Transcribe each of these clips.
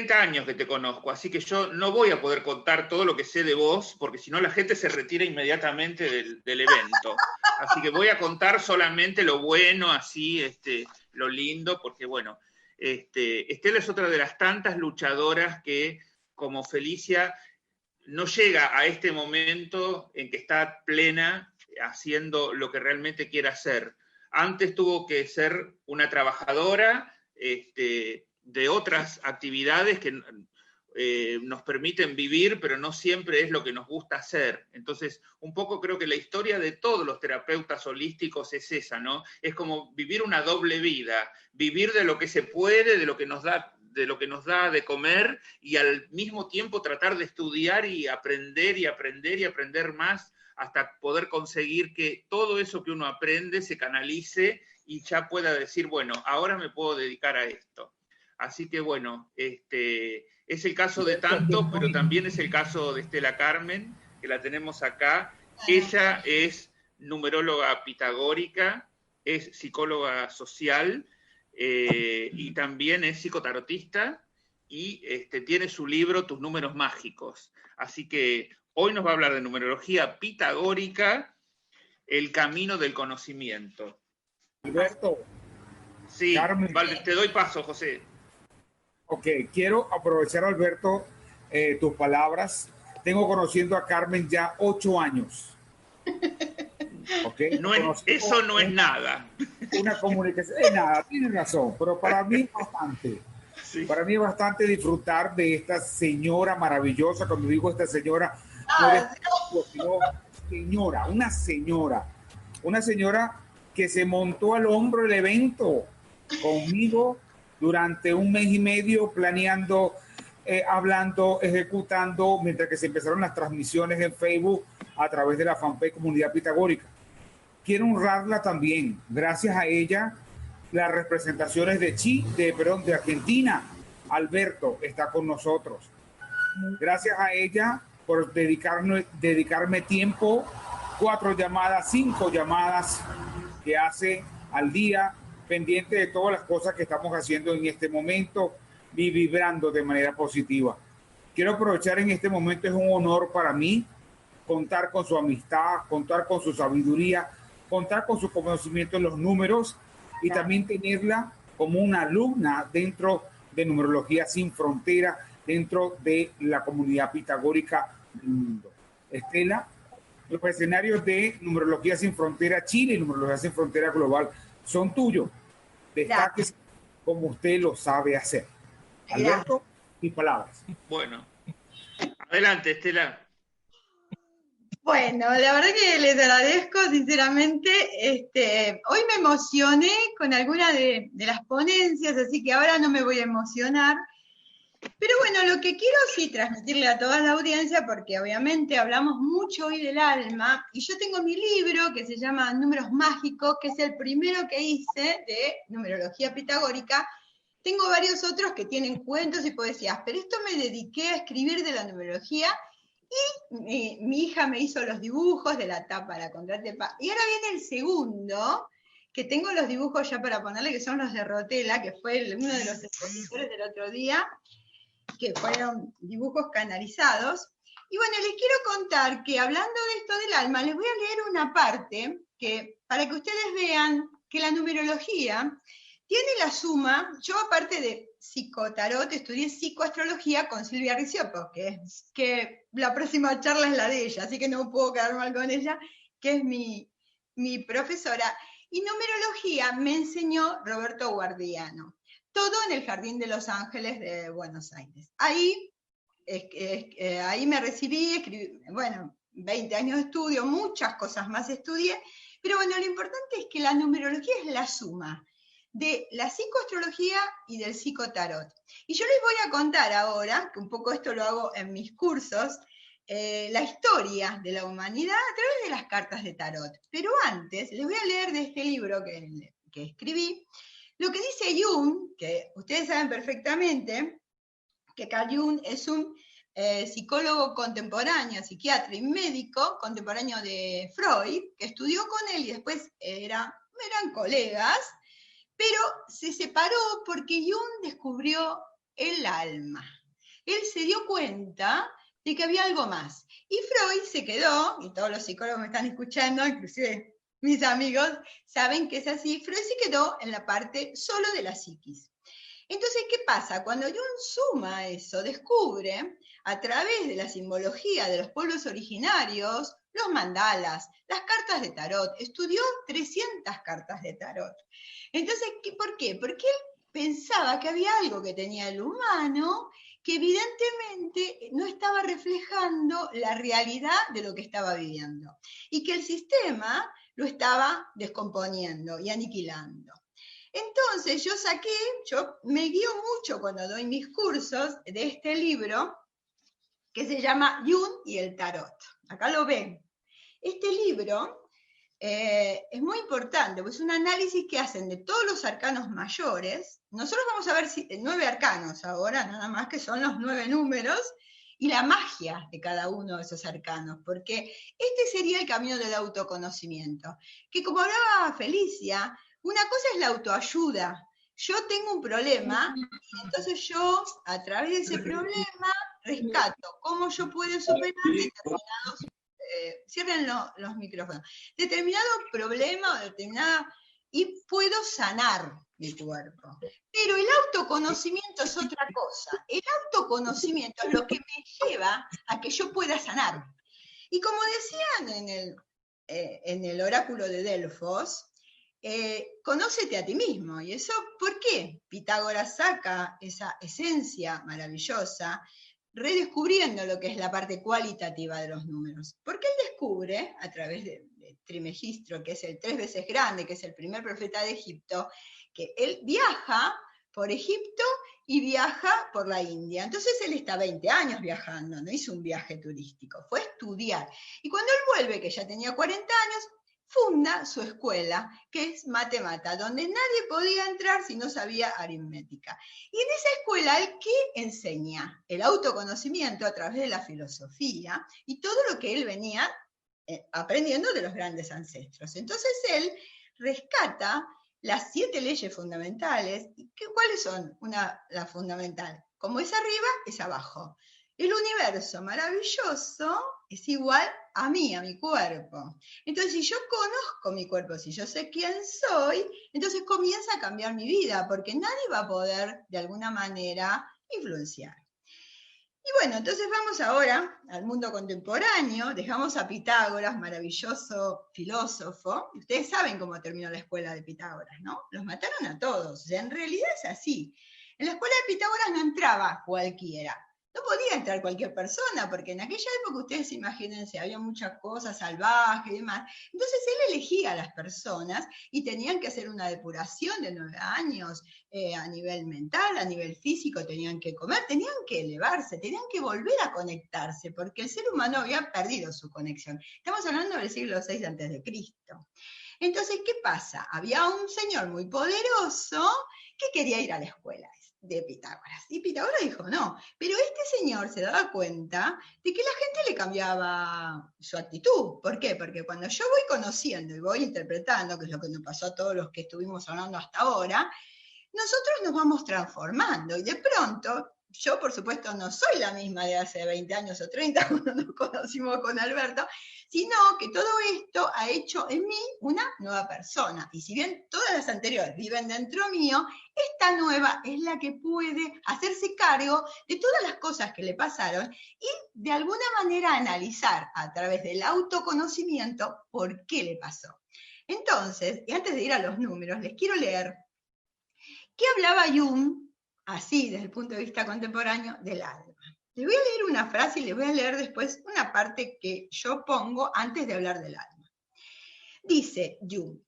30 años que te conozco, así que yo no voy a poder contar todo lo que sé de vos, porque si no la gente se retira inmediatamente del evento. Así que voy a contar solamente lo bueno, así, lo lindo, porque bueno, Estela es otra de las tantas luchadoras que, como Felicia, no llega a este momento en que está plena haciendo lo que realmente quiere hacer. Antes tuvo que ser una trabajadora de otras actividades que nos permiten vivir, pero no siempre es lo que nos gusta hacer. Entonces, un poco creo que la historia de todos los terapeutas holísticos es esa, ¿no? Es como vivir una doble vida, vivir de lo que se puede, de lo que nos da de comer, y al mismo tiempo tratar de estudiar y aprender y aprender y aprender más hasta poder conseguir que todo eso que uno aprende se canalice y ya pueda decir, bueno, ahora me puedo dedicar a esto. Así que bueno, es el caso de tanto, pero también es el caso de Estela Carmen, que la tenemos acá. Ella es numeróloga pitagórica, es psicóloga social, y también es psicotarotista, y tiene su libro Tus números mágicos. Así que hoy nos va a hablar de numerología pitagórica, el camino del conocimiento. Alberto. Sí, Carmen. Vale, te doy paso, José. Ok, quiero aprovechar, Alberto, tus palabras. Tengo conociendo a Carmen ya 8 años. Okay. Eso no es nada. Una comunicación, es nada, tienes razón, pero para mí es bastante. Sí. Para mí es bastante disfrutar de esta señora maravillosa. Cuando digo esta señora, no es sino una señora que se montó al hombro el evento conmigo durante 1 mes y medio, planeando, hablando, ejecutando, mientras que se empezaron las transmisiones en Facebook a través de la fanpage Comunidad Pitagórica. Quiero honrarla también. Gracias a ella, las representaciones de Argentina, Alberto está con nosotros. Gracias a ella por dedicarme tiempo, 4 llamadas, 5 llamadas que hace al día, pendiente de todas las cosas que estamos haciendo en este momento y vibrando de manera positiva. Quiero aprovechar en este momento, es un honor para mí contar con su amistad, contar con su sabiduría, contar con su conocimiento en los números y también tenerla como una alumna dentro de Numerología Sin Frontera, dentro de la comunidad pitagórica del mundo. Estela, los escenarios de Numerología Sin Frontera Chile y Numerología Sin Frontera Global son tuyos. Destaques como usted lo sabe hacer. Alberto, mis palabras. Bueno, adelante, Estela. Bueno, la verdad que les agradezco sinceramente. Hoy me emocioné con alguna de las ponencias, así que ahora no me voy a emocionar. Pero bueno, lo que quiero sí transmitirle a toda la audiencia, porque obviamente hablamos mucho hoy del alma, y yo tengo mi libro que se llama Números Mágicos, que es el primero que hice de numerología pitagórica. Tengo varios otros que tienen cuentos y poesías, pero esto me dediqué a escribir de la numerología, y mi hija me hizo los dibujos de la tapa, la contratapa, y ahora viene el segundo, que tengo los dibujos ya para ponerle, que son los de Rotela, que fue uno de los expositores del otro día, que fueron dibujos canalizados. Y bueno, les quiero contar que hablando de esto del alma, les voy a leer una parte que, para que ustedes vean que la numerología tiene la suma. Yo, aparte de psicotarot, estudié psicoastrología con Silvia Riccioppo, que la próxima charla es la de ella, así que no puedo quedar mal con ella, que es mi profesora. Y numerología me enseñó Roberto Guardiano. Todo en el Jardín de los Ángeles de Buenos Aires. Ahí me recibí, escribí, bueno, 20 años de estudio, muchas cosas más estudié, pero bueno, lo importante es que la numerología es la suma de la psicoastrología y del psicotarot. Y yo les voy a contar ahora, que un poco esto lo hago en mis cursos, la historia de la humanidad a través de las cartas de tarot. Pero antes, les voy a leer de este libro que escribí, lo que dice Jung, que ustedes saben perfectamente que Carl Jung es un psicólogo contemporáneo, psiquiatra y médico contemporáneo de Freud, que estudió con él y después eran colegas, pero se separó porque Jung descubrió el alma. él se dio cuenta de que había algo más. Y Freud se quedó, y todos los psicólogos me están escuchando, inclusive mis amigos saben que es así, Freud se quedó en la parte solo de la psiquis. Entonces, ¿qué pasa? Cuando Jung suma eso, descubre a través de la simbología de los pueblos originarios, los mandalas, las cartas de tarot, estudió 300 cartas de tarot. Entonces, ¿por qué? Porque él pensaba que había algo que tenía el humano que evidentemente no estaba reflejando la realidad de lo que estaba viviendo y que el sistema lo estaba descomponiendo y aniquilando. Entonces yo me guío mucho cuando doy mis cursos de este libro que se llama Jung y el Tarot. Acá lo ven. Este libro es muy importante, pues es un análisis que hacen de todos los arcanos mayores. Nosotros vamos a ver 9 arcanos ahora, nada más, que son los 9 números, y la magia de cada uno de esos arcanos, porque este sería el camino del autoconocimiento, que como hablaba Felicia, una cosa es la autoayuda. Yo tengo un problema, y entonces yo, a través de ese problema, rescato cómo yo puedo superar determinados, cierren los micrófonos, determinado problema o y puedo sanar mi cuerpo. Pero el autoconocimiento es otra cosa. El autoconocimiento es lo que me lleva a que yo pueda sanar. Y como decían en el oráculo de Delfos, conócete a ti mismo. ¿Y eso por qué? Pitágoras saca esa esencia maravillosa, redescubriendo lo que es la parte cualitativa de los números. Porque él descubre, a través de Trimegistro, que es el 3 veces grande, que es el primer profeta de Egipto, que él viaja por Egipto y viaja por la India. Entonces él está 20 años viajando, no hizo un viaje turístico, fue a estudiar. Y cuando él vuelve, que ya tenía 40 años, funda su escuela, que es Matemata, donde nadie podía entrar si no sabía aritmética. Y en esa escuela, ¿él qué enseña? El autoconocimiento a través de la filosofía y todo lo que él venía aprendiendo de los grandes ancestros. Entonces él rescata las 7 leyes fundamentales. ¿Cuáles son las fundamentales? Como es arriba, es abajo. El universo maravilloso es igual a mí, a mi cuerpo. Entonces, si yo conozco mi cuerpo, si yo sé quién soy, entonces comienza a cambiar mi vida, porque nadie va a poder, de alguna manera, influenciar. Y bueno, entonces vamos ahora al mundo contemporáneo, dejamos a Pitágoras, maravilloso filósofo. Ustedes saben cómo terminó la escuela de Pitágoras, ¿no? Los mataron a todos, o sea, en realidad es así. En la escuela de Pitágoras no entraba cualquiera. No podía entrar cualquier persona, porque en aquella época, ustedes imagínense, había muchas cosas salvajes y demás. Entonces él elegía a las personas y tenían que hacer una depuración de 9 años a nivel mental, a nivel físico, tenían que comer, tenían que elevarse, tenían que volver a conectarse, porque el ser humano había perdido su conexión. Estamos hablando del siglo VI a.C. Entonces, ¿qué pasa? Había un señor muy poderoso que quería ir a la escuela de Pitágoras. Y Pitágoras dijo, no, pero este señor se daba cuenta de que la gente le cambiaba su actitud. ¿Por qué? Porque cuando yo voy conociendo y voy interpretando, que es lo que nos pasó a todos los que estuvimos hablando hasta ahora, nosotros nos vamos transformando y de pronto, yo por supuesto no soy la misma de hace 20 años o 30 cuando nos conocimos con Alberto, sino que todo esto ha hecho en mí una nueva persona. Y si bien todas las anteriores viven dentro mío, esta nueva es la que puede hacerse cargo de todas las cosas que le pasaron y de alguna manera analizar a través del autoconocimiento por qué le pasó. Entonces, y antes de ir a los números, les quiero leer qué hablaba Jung, así desde el punto de vista contemporáneo, del alma. Les voy a leer una frase y les voy a leer después una parte que yo pongo antes de hablar del alma. Dice Jung,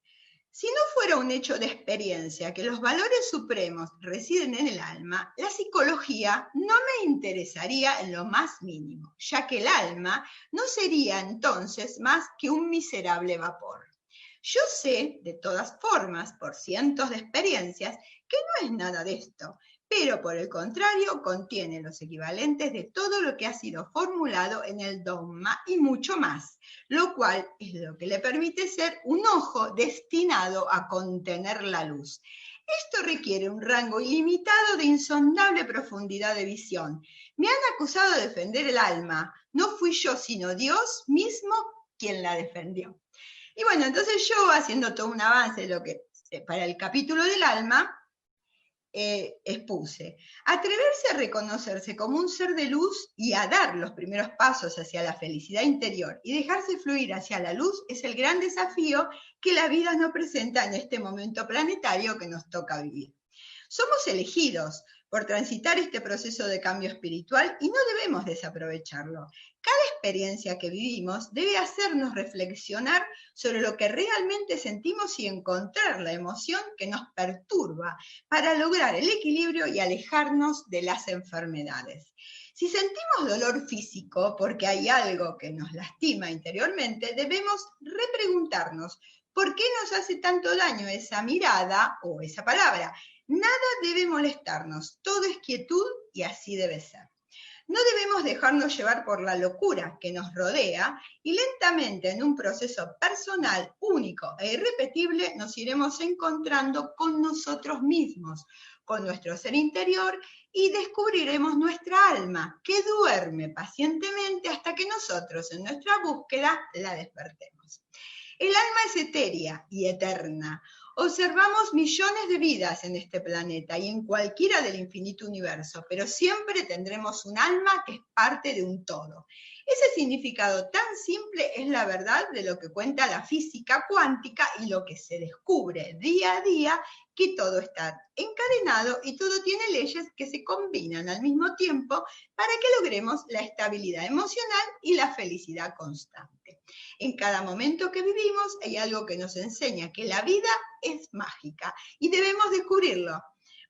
si no fuera un hecho de experiencia que los valores supremos residen en el alma, la psicología no me interesaría en lo más mínimo, ya que el alma no sería entonces más que un miserable vapor. Yo sé, de todas formas, por cientos de experiencias, que no es nada de esto, pero por el contrario contiene los equivalentes de todo lo que ha sido formulado en el dogma y mucho más, lo cual es lo que le permite ser un ojo destinado a contener la luz. Esto requiere un rango ilimitado de insondable profundidad de visión. Me han acusado de defender el alma. No fui yo, sino Dios mismo quien la defendió. Y bueno, entonces yo, haciendo todo un avance de lo que para el capítulo del alma, expuse. Atreverse a reconocerse como un ser de luz y a dar los primeros pasos hacia la felicidad interior y dejarse fluir hacia la luz es el gran desafío que la vida nos presenta en este momento planetario que nos toca vivir. Somos elegidos por transitar este proceso de cambio espiritual y no debemos desaprovecharlo. Cada experiencia que vivimos debe hacernos reflexionar sobre lo que realmente sentimos y encontrar la emoción que nos perturba para lograr el equilibrio y alejarnos de las enfermedades. Si sentimos dolor físico porque hay algo que nos lastima interiormente, debemos repreguntarnos ¿por qué nos hace tanto daño esa mirada o esa palabra? Nada debe molestarnos, todo es quietud y así debe ser. No debemos dejarnos llevar por la locura que nos rodea y lentamente en un proceso personal, único e irrepetible nos iremos encontrando con nosotros mismos, con nuestro ser interior y descubriremos nuestra alma que duerme pacientemente hasta que nosotros en nuestra búsqueda la despertemos. El alma es etérea y eterna. Observamos millones de vidas en este planeta y en cualquiera del infinito universo, pero siempre tendremos un alma que es parte de un todo. Ese significado tan simple es la verdad de lo que cuenta la física cuántica y lo que se descubre día a día, que todo está encadenado y todo tiene leyes que se combinan al mismo tiempo para que logremos la estabilidad emocional y la felicidad constante. En cada momento que vivimos hay algo que nos enseña que la vida es mágica y debemos descubrirlo.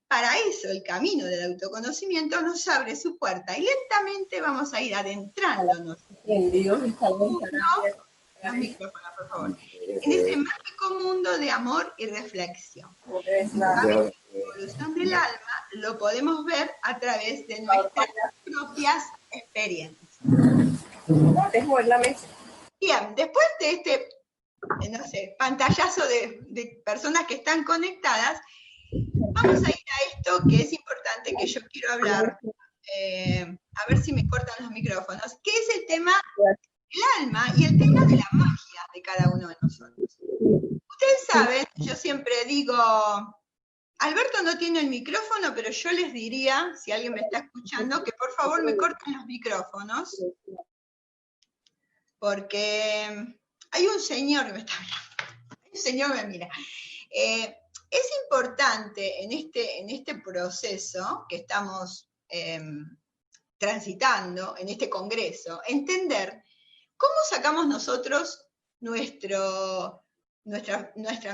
Para eso el camino del autoconocimiento nos abre su puerta y lentamente vamos a ir adentrándonos en ese mágico mundo de amor y reflexión. La evolución del alma lo podemos ver a través de nuestras propias experiencias. Bien, después de este, no sé, pantallazo de personas que están conectadas, vamos a ir a esto que es importante, que yo quiero hablar, a ver si me cortan los micrófonos, que es el tema del alma y el tema de la magia de cada uno de nosotros. Ustedes saben, yo siempre digo, Alberto no tiene el micrófono, pero yo les diría, si alguien me está escuchando, que por favor me corten los micrófonos, porque hay un señor que me está mirando, hay un señor que me mira. Es importante en este proceso que estamos transitando, en este congreso, entender cómo sacamos nosotros nuestra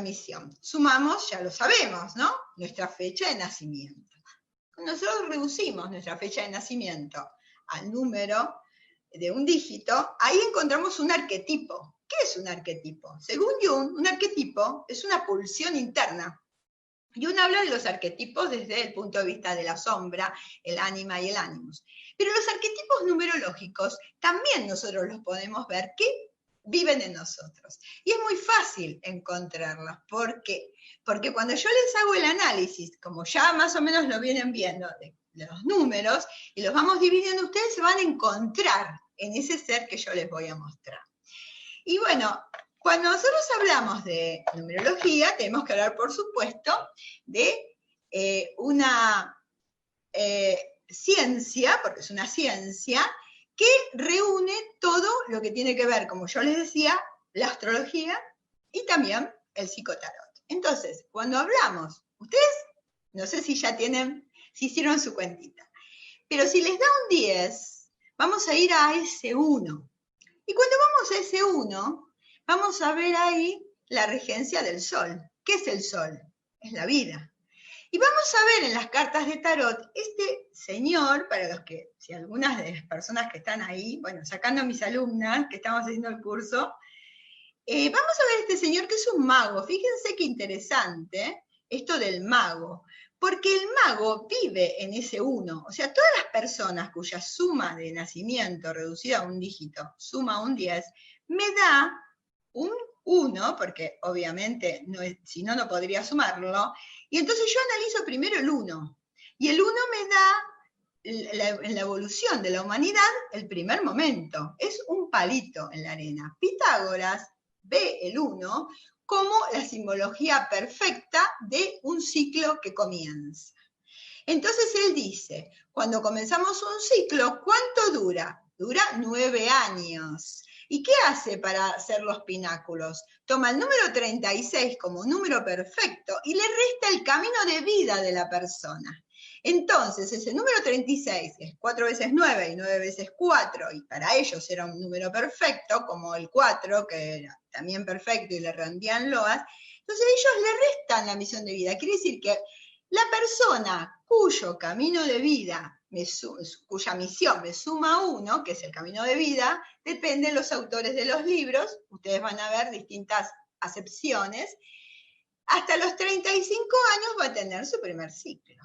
misión. Sumamos, ya lo sabemos, ¿no? Nuestra fecha de nacimiento. Nosotros reducimos nuestra fecha de nacimiento al número de un dígito, ahí encontramos un arquetipo. ¿Qué es un arquetipo? Según Jung, un arquetipo es una pulsión interna. Jung habla de los arquetipos desde el punto de vista de la sombra, el ánima y el ánimos. Pero los arquetipos numerológicos también nosotros los podemos ver que viven en nosotros. Y es muy fácil encontrarlos. ¿Por qué? Porque cuando yo les hago el análisis, como ya más o menos lo vienen viendo de los números, y los vamos dividiendo, ustedes se van a encontrar en ese ser que yo les voy a mostrar. Y bueno, cuando nosotros hablamos de numerología, tenemos que hablar, por supuesto, de una ciencia, porque es una ciencia, que reúne todo lo que tiene que ver, como yo les decía, la astrología y también el psicotarot. Entonces, cuando hablamos, ustedes, no sé si ya si hicieron su cuentita, pero si les da un 10, vamos a ir a ese 1. Y cuando vamos a ese 1, vamos a ver ahí la regencia del sol. ¿Qué es el sol? Es la vida. Y vamos a ver en las cartas de tarot, este señor, para los que, si algunas de las personas que están ahí, bueno, sacando a mis alumnas que estamos haciendo el curso, vamos a ver este señor que es un mago. Fíjense qué interesante esto del mago, porque el mago vive en ese 1. O sea, todas las personas cuya suma de nacimiento reducida a un dígito suma un 10, me da 1, porque obviamente si no, no podría sumarlo, y entonces yo analizo primero el 1, y el 1 me da en la evolución de la humanidad el primer momento, es un palito en la arena. Pitágoras ve el 1 como la simbología perfecta de un ciclo que comienza. Entonces él dice, cuando comenzamos un ciclo, ¿cuánto dura? Dura 9 años. ¿Y qué hace para hacer los pináculos? Toma el número 36 como número perfecto y le resta el camino de vida de la persona. Entonces, ese número 36 es 4 veces 9 y 9 veces 4, y para ellos era un número perfecto, como el 4, que era también perfecto y le rendían loas. Entonces ellos le restan la misión de vida. Quiere decir que la persona cuyo camino de vida, cuya misión me suma 1, que es el camino de vida, depende de los autores de los libros, ustedes van a ver distintas acepciones, hasta los 35 años va a tener su primer ciclo.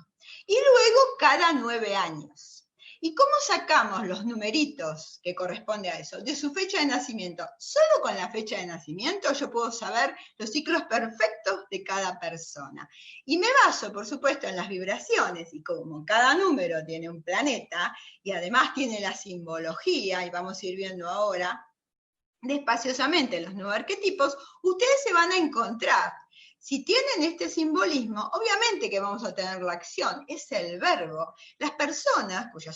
Y luego cada 9 años. ¿Y cómo sacamos los numeritos que corresponde a eso? De su fecha de nacimiento. Solo con la fecha de nacimiento yo puedo saber los ciclos perfectos de cada persona. Y me baso, por supuesto, en las vibraciones. Y como cada número tiene un planeta, y además tiene la simbología, y vamos a ir viendo ahora despaciosamente los nuevos arquetipos, ustedes se van a encontrar. Si tienen este simbolismo, obviamente que vamos a tener la acción, es el verbo. Las personas cuya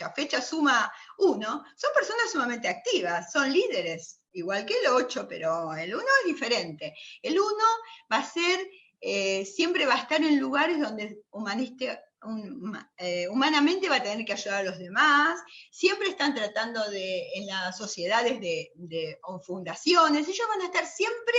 fecha suma 1, son personas sumamente activas, son líderes, igual que el 8, pero el 1 es diferente. El 1 va a ser, siempre va a estar en lugares donde humanamente va a tener que ayudar a los demás, siempre están tratando en las sociedades o fundaciones, ellos van a estar siempre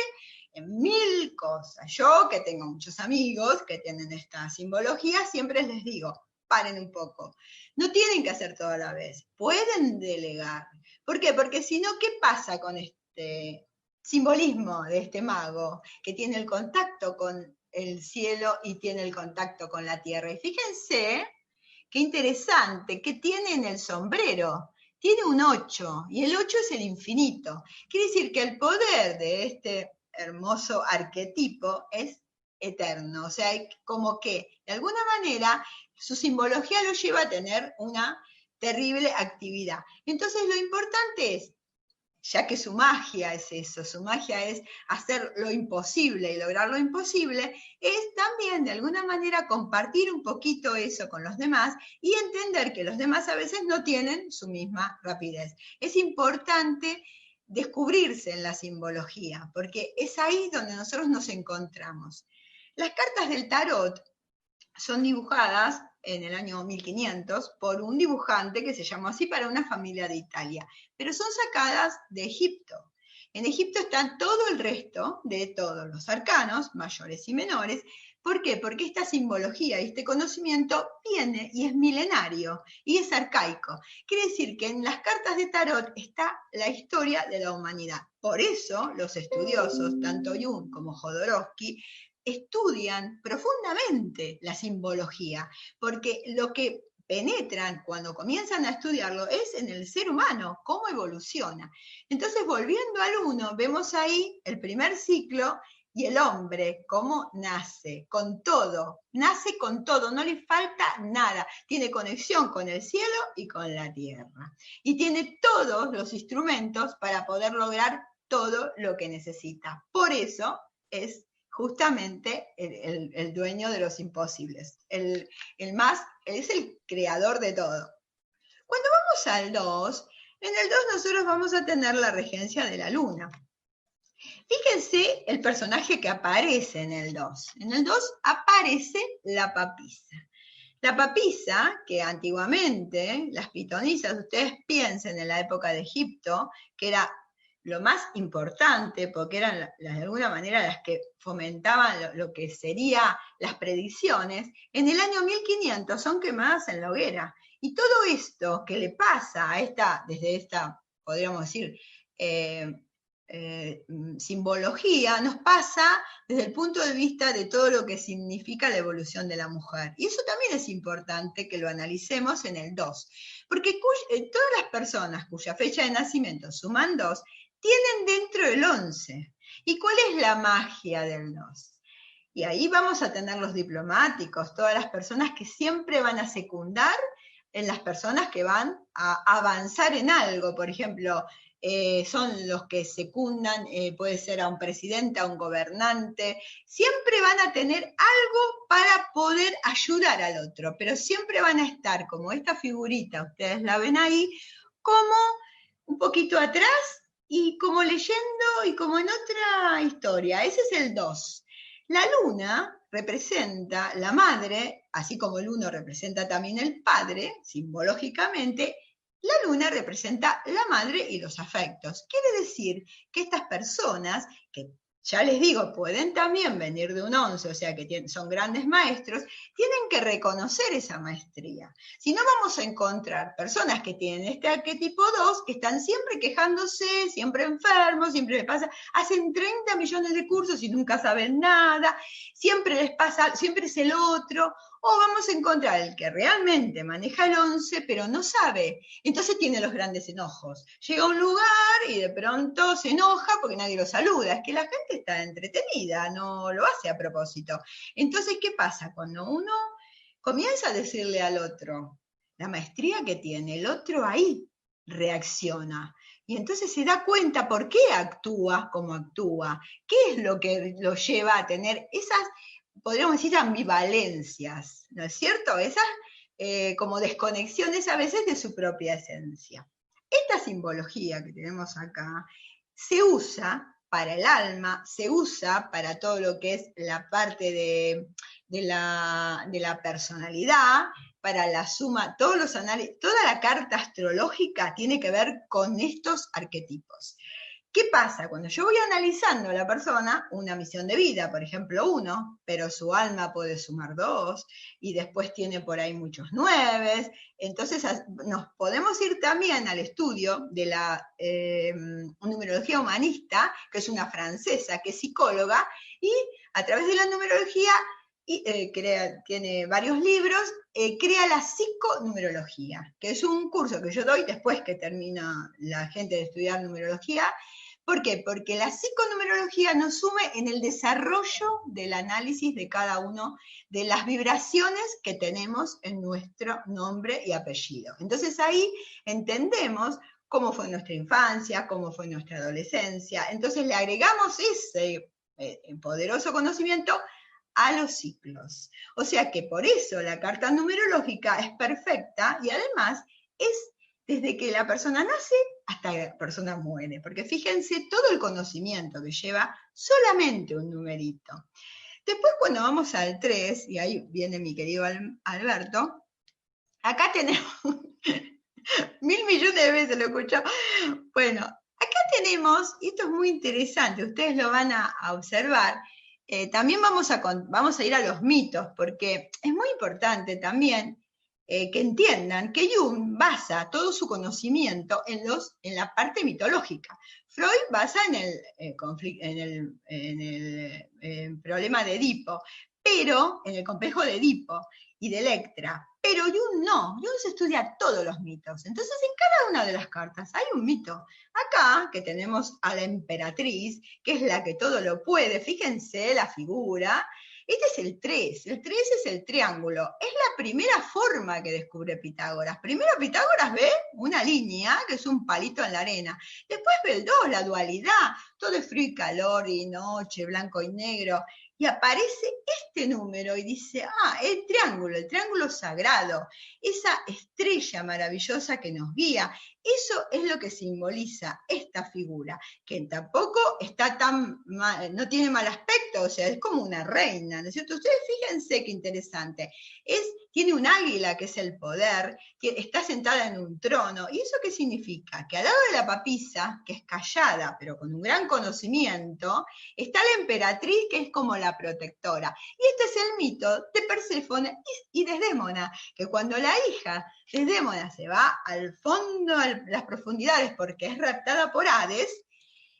en 1000 cosas. Yo, que tengo muchos amigos que tienen esta simbología, siempre les digo, paren un poco, no tienen que hacer todo a la vez, pueden delegar. ¿Por qué? Porque si no, ¿qué pasa con este simbolismo de este mago que tiene el contacto con el cielo y tiene el contacto con la tierra? Y fíjense qué interesante, que tiene en el sombrero. Tiene un 8, y el 8 es el infinito. Quiere decir que el poder de este hermoso arquetipo es eterno. O sea, como que, de alguna manera, su simbología lo lleva a tener una terrible actividad. Entonces, lo importante es, ya que su magia es eso, su magia es hacer lo imposible y lograr lo imposible, es también de alguna manera compartir un poquito eso con los demás y entender que los demás a veces no tienen su misma rapidez. Es importante descubrirse en la simbología, porque es ahí donde nosotros nos encontramos. Las cartas del tarot son dibujadas en el año 1500 por un dibujante que se llamó así para una familia de Italia, pero son sacadas de Egipto. En Egipto están todo el resto de todos los arcanos, mayores y menores. ¿Por qué? Porque esta simbología y este conocimiento viene y es milenario y es arcaico. Quiere decir que en las cartas de tarot está la historia de la humanidad. Por eso los estudiosos, tanto Jung como Jodorowsky, estudian profundamente la simbología, porque lo que penetran cuando comienzan a estudiarlo es en el ser humano, cómo evoluciona. Entonces, volviendo al 1, vemos ahí el primer ciclo y el hombre, cómo nace con todo, no le falta nada, tiene conexión con el cielo y con la tierra, y tiene todos los instrumentos para poder lograr todo lo que necesita. Por eso es justamente el dueño de los imposibles, es el creador de todo. Cuando vamos al 2, en el 2 nosotros vamos a tener la regencia de la luna. Fíjense el personaje que aparece en el 2. En el 2 aparece la papisa. La papisa, que antiguamente, las pitonisas, ustedes piensen en la época de Egipto, que era lo más importante, porque eran de alguna manera las que fomentaban lo que serían las predicciones, en el año 1500 son quemadas en la hoguera. Y todo esto que le pasa desde esta, podríamos decir, simbología, nos pasa desde el punto de vista de todo lo que significa la evolución de la mujer. Y eso también es importante que lo analicemos en el 2, porque todas las personas cuya fecha de nacimiento suman 2, tienen dentro el 11. ¿Y cuál es la magia del 2? Y ahí vamos a tener los diplomáticos, todas las personas que siempre van a secundar en las personas que van a avanzar en algo. Por ejemplo, son los que secundan, puede ser a un presidente, a un gobernante, siempre van a tener algo para poder ayudar al otro, pero siempre van a estar como esta figurita, ustedes la ven ahí, como un poquito atrás y como leyendo y como en otra historia. Ese es el 2. La luna representa la madre, así como el 1 representa también el padre, simbológicamente. La luna representa la madre y los afectos. Quiere decir que estas personas, que ya les digo, pueden también venir de un 11, o sea que son grandes maestros, tienen que reconocer esa maestría. Si no, vamos a encontrar personas que tienen este arquetipo 2, que están siempre quejándose, siempre enfermos, siempre les pasa, hacen 30 millones de cursos y nunca saben nada, siempre les pasa, siempre es el otro. O vamos a encontrar el que realmente maneja el 11, pero no sabe. Entonces tiene los grandes enojos. Llega a un lugar y de pronto se enoja porque nadie lo saluda. Es que la gente está entretenida, no lo hace a propósito. Entonces, ¿qué pasa? Cuando uno comienza a decirle al otro la maestría que tiene, el otro ahí reacciona. Y entonces se da cuenta por qué actúa como actúa. ¿Qué es lo que lo lleva a tener esas, podríamos decir, ambivalencias, ¿no es cierto? Esas como desconexiones a veces de su propia esencia. Esta simbología que tenemos acá se usa para el alma, se usa para todo lo que es la parte de la personalidad, para la suma, todos los análisis, toda la carta astrológica tiene que ver con estos arquetipos. ¿Qué pasa? Cuando yo voy analizando a la persona, una misión de vida, por ejemplo, 1, pero su alma puede sumar 2, y después tiene por ahí muchos 9, entonces nos podemos ir también al estudio de la numerología humanista, que es una francesa, que es psicóloga, y a través de la numerología, tiene varios libros, crea la psiconumerología, que es un curso que yo doy después que termina la gente de estudiar numerología. ¿Por qué? Porque la psiconumerología nos sume en el desarrollo del análisis de cada uno de las vibraciones que tenemos en nuestro nombre y apellido. Entonces ahí entendemos cómo fue nuestra infancia, cómo fue nuestra adolescencia. Entonces le agregamos ese poderoso conocimiento a los ciclos. O sea que por eso la carta numerológica es perfecta y además es desde que la persona nace hasta que la persona muere, porque fíjense todo el conocimiento que lleva solamente un numerito. Después cuando vamos al 3, y ahí viene mi querido Alberto, acá tenemos, 1000 millones de veces lo escucho, bueno, acá tenemos, y esto es muy interesante, ustedes lo van a observar, también vamos a ir a los mitos, porque es muy importante también que entiendan que Jung basa todo su conocimiento en la parte mitológica. Freud basa en el problema de Edipo, pero en el complejo de Edipo y de Electra. Pero Jung no, Jung se estudia todos los mitos. Entonces en cada una de las cartas hay un mito. Acá, que tenemos a la emperatriz, que es la que todo lo puede, fíjense la figura. Este es el 3 es el triángulo, es la primera forma que descubre Pitágoras. Primero Pitágoras ve una línea, que es un palito en la arena, después ve el 2, la dualidad, todo es frío y calor y noche, blanco y negro, y aparece este número y dice, el triángulo sagrado, esa estrella maravillosa que nos guía. Eso es lo que simboliza esta figura, que tampoco está no tiene mal aspecto, o sea, es como una reina, ¿no es cierto? Ustedes fíjense qué interesante. Tiene un águila, que es el poder, que está sentada en un trono. ¿Y eso qué significa? Que al lado de la papisa, que es callada, pero con un gran conocimiento, está la emperatriz, que es como la protectora. Y este es el mito de Perséfone y Desdémona, que cuando la hija Desdémona se va al fondo, a las profundidades, porque es raptada por Hades,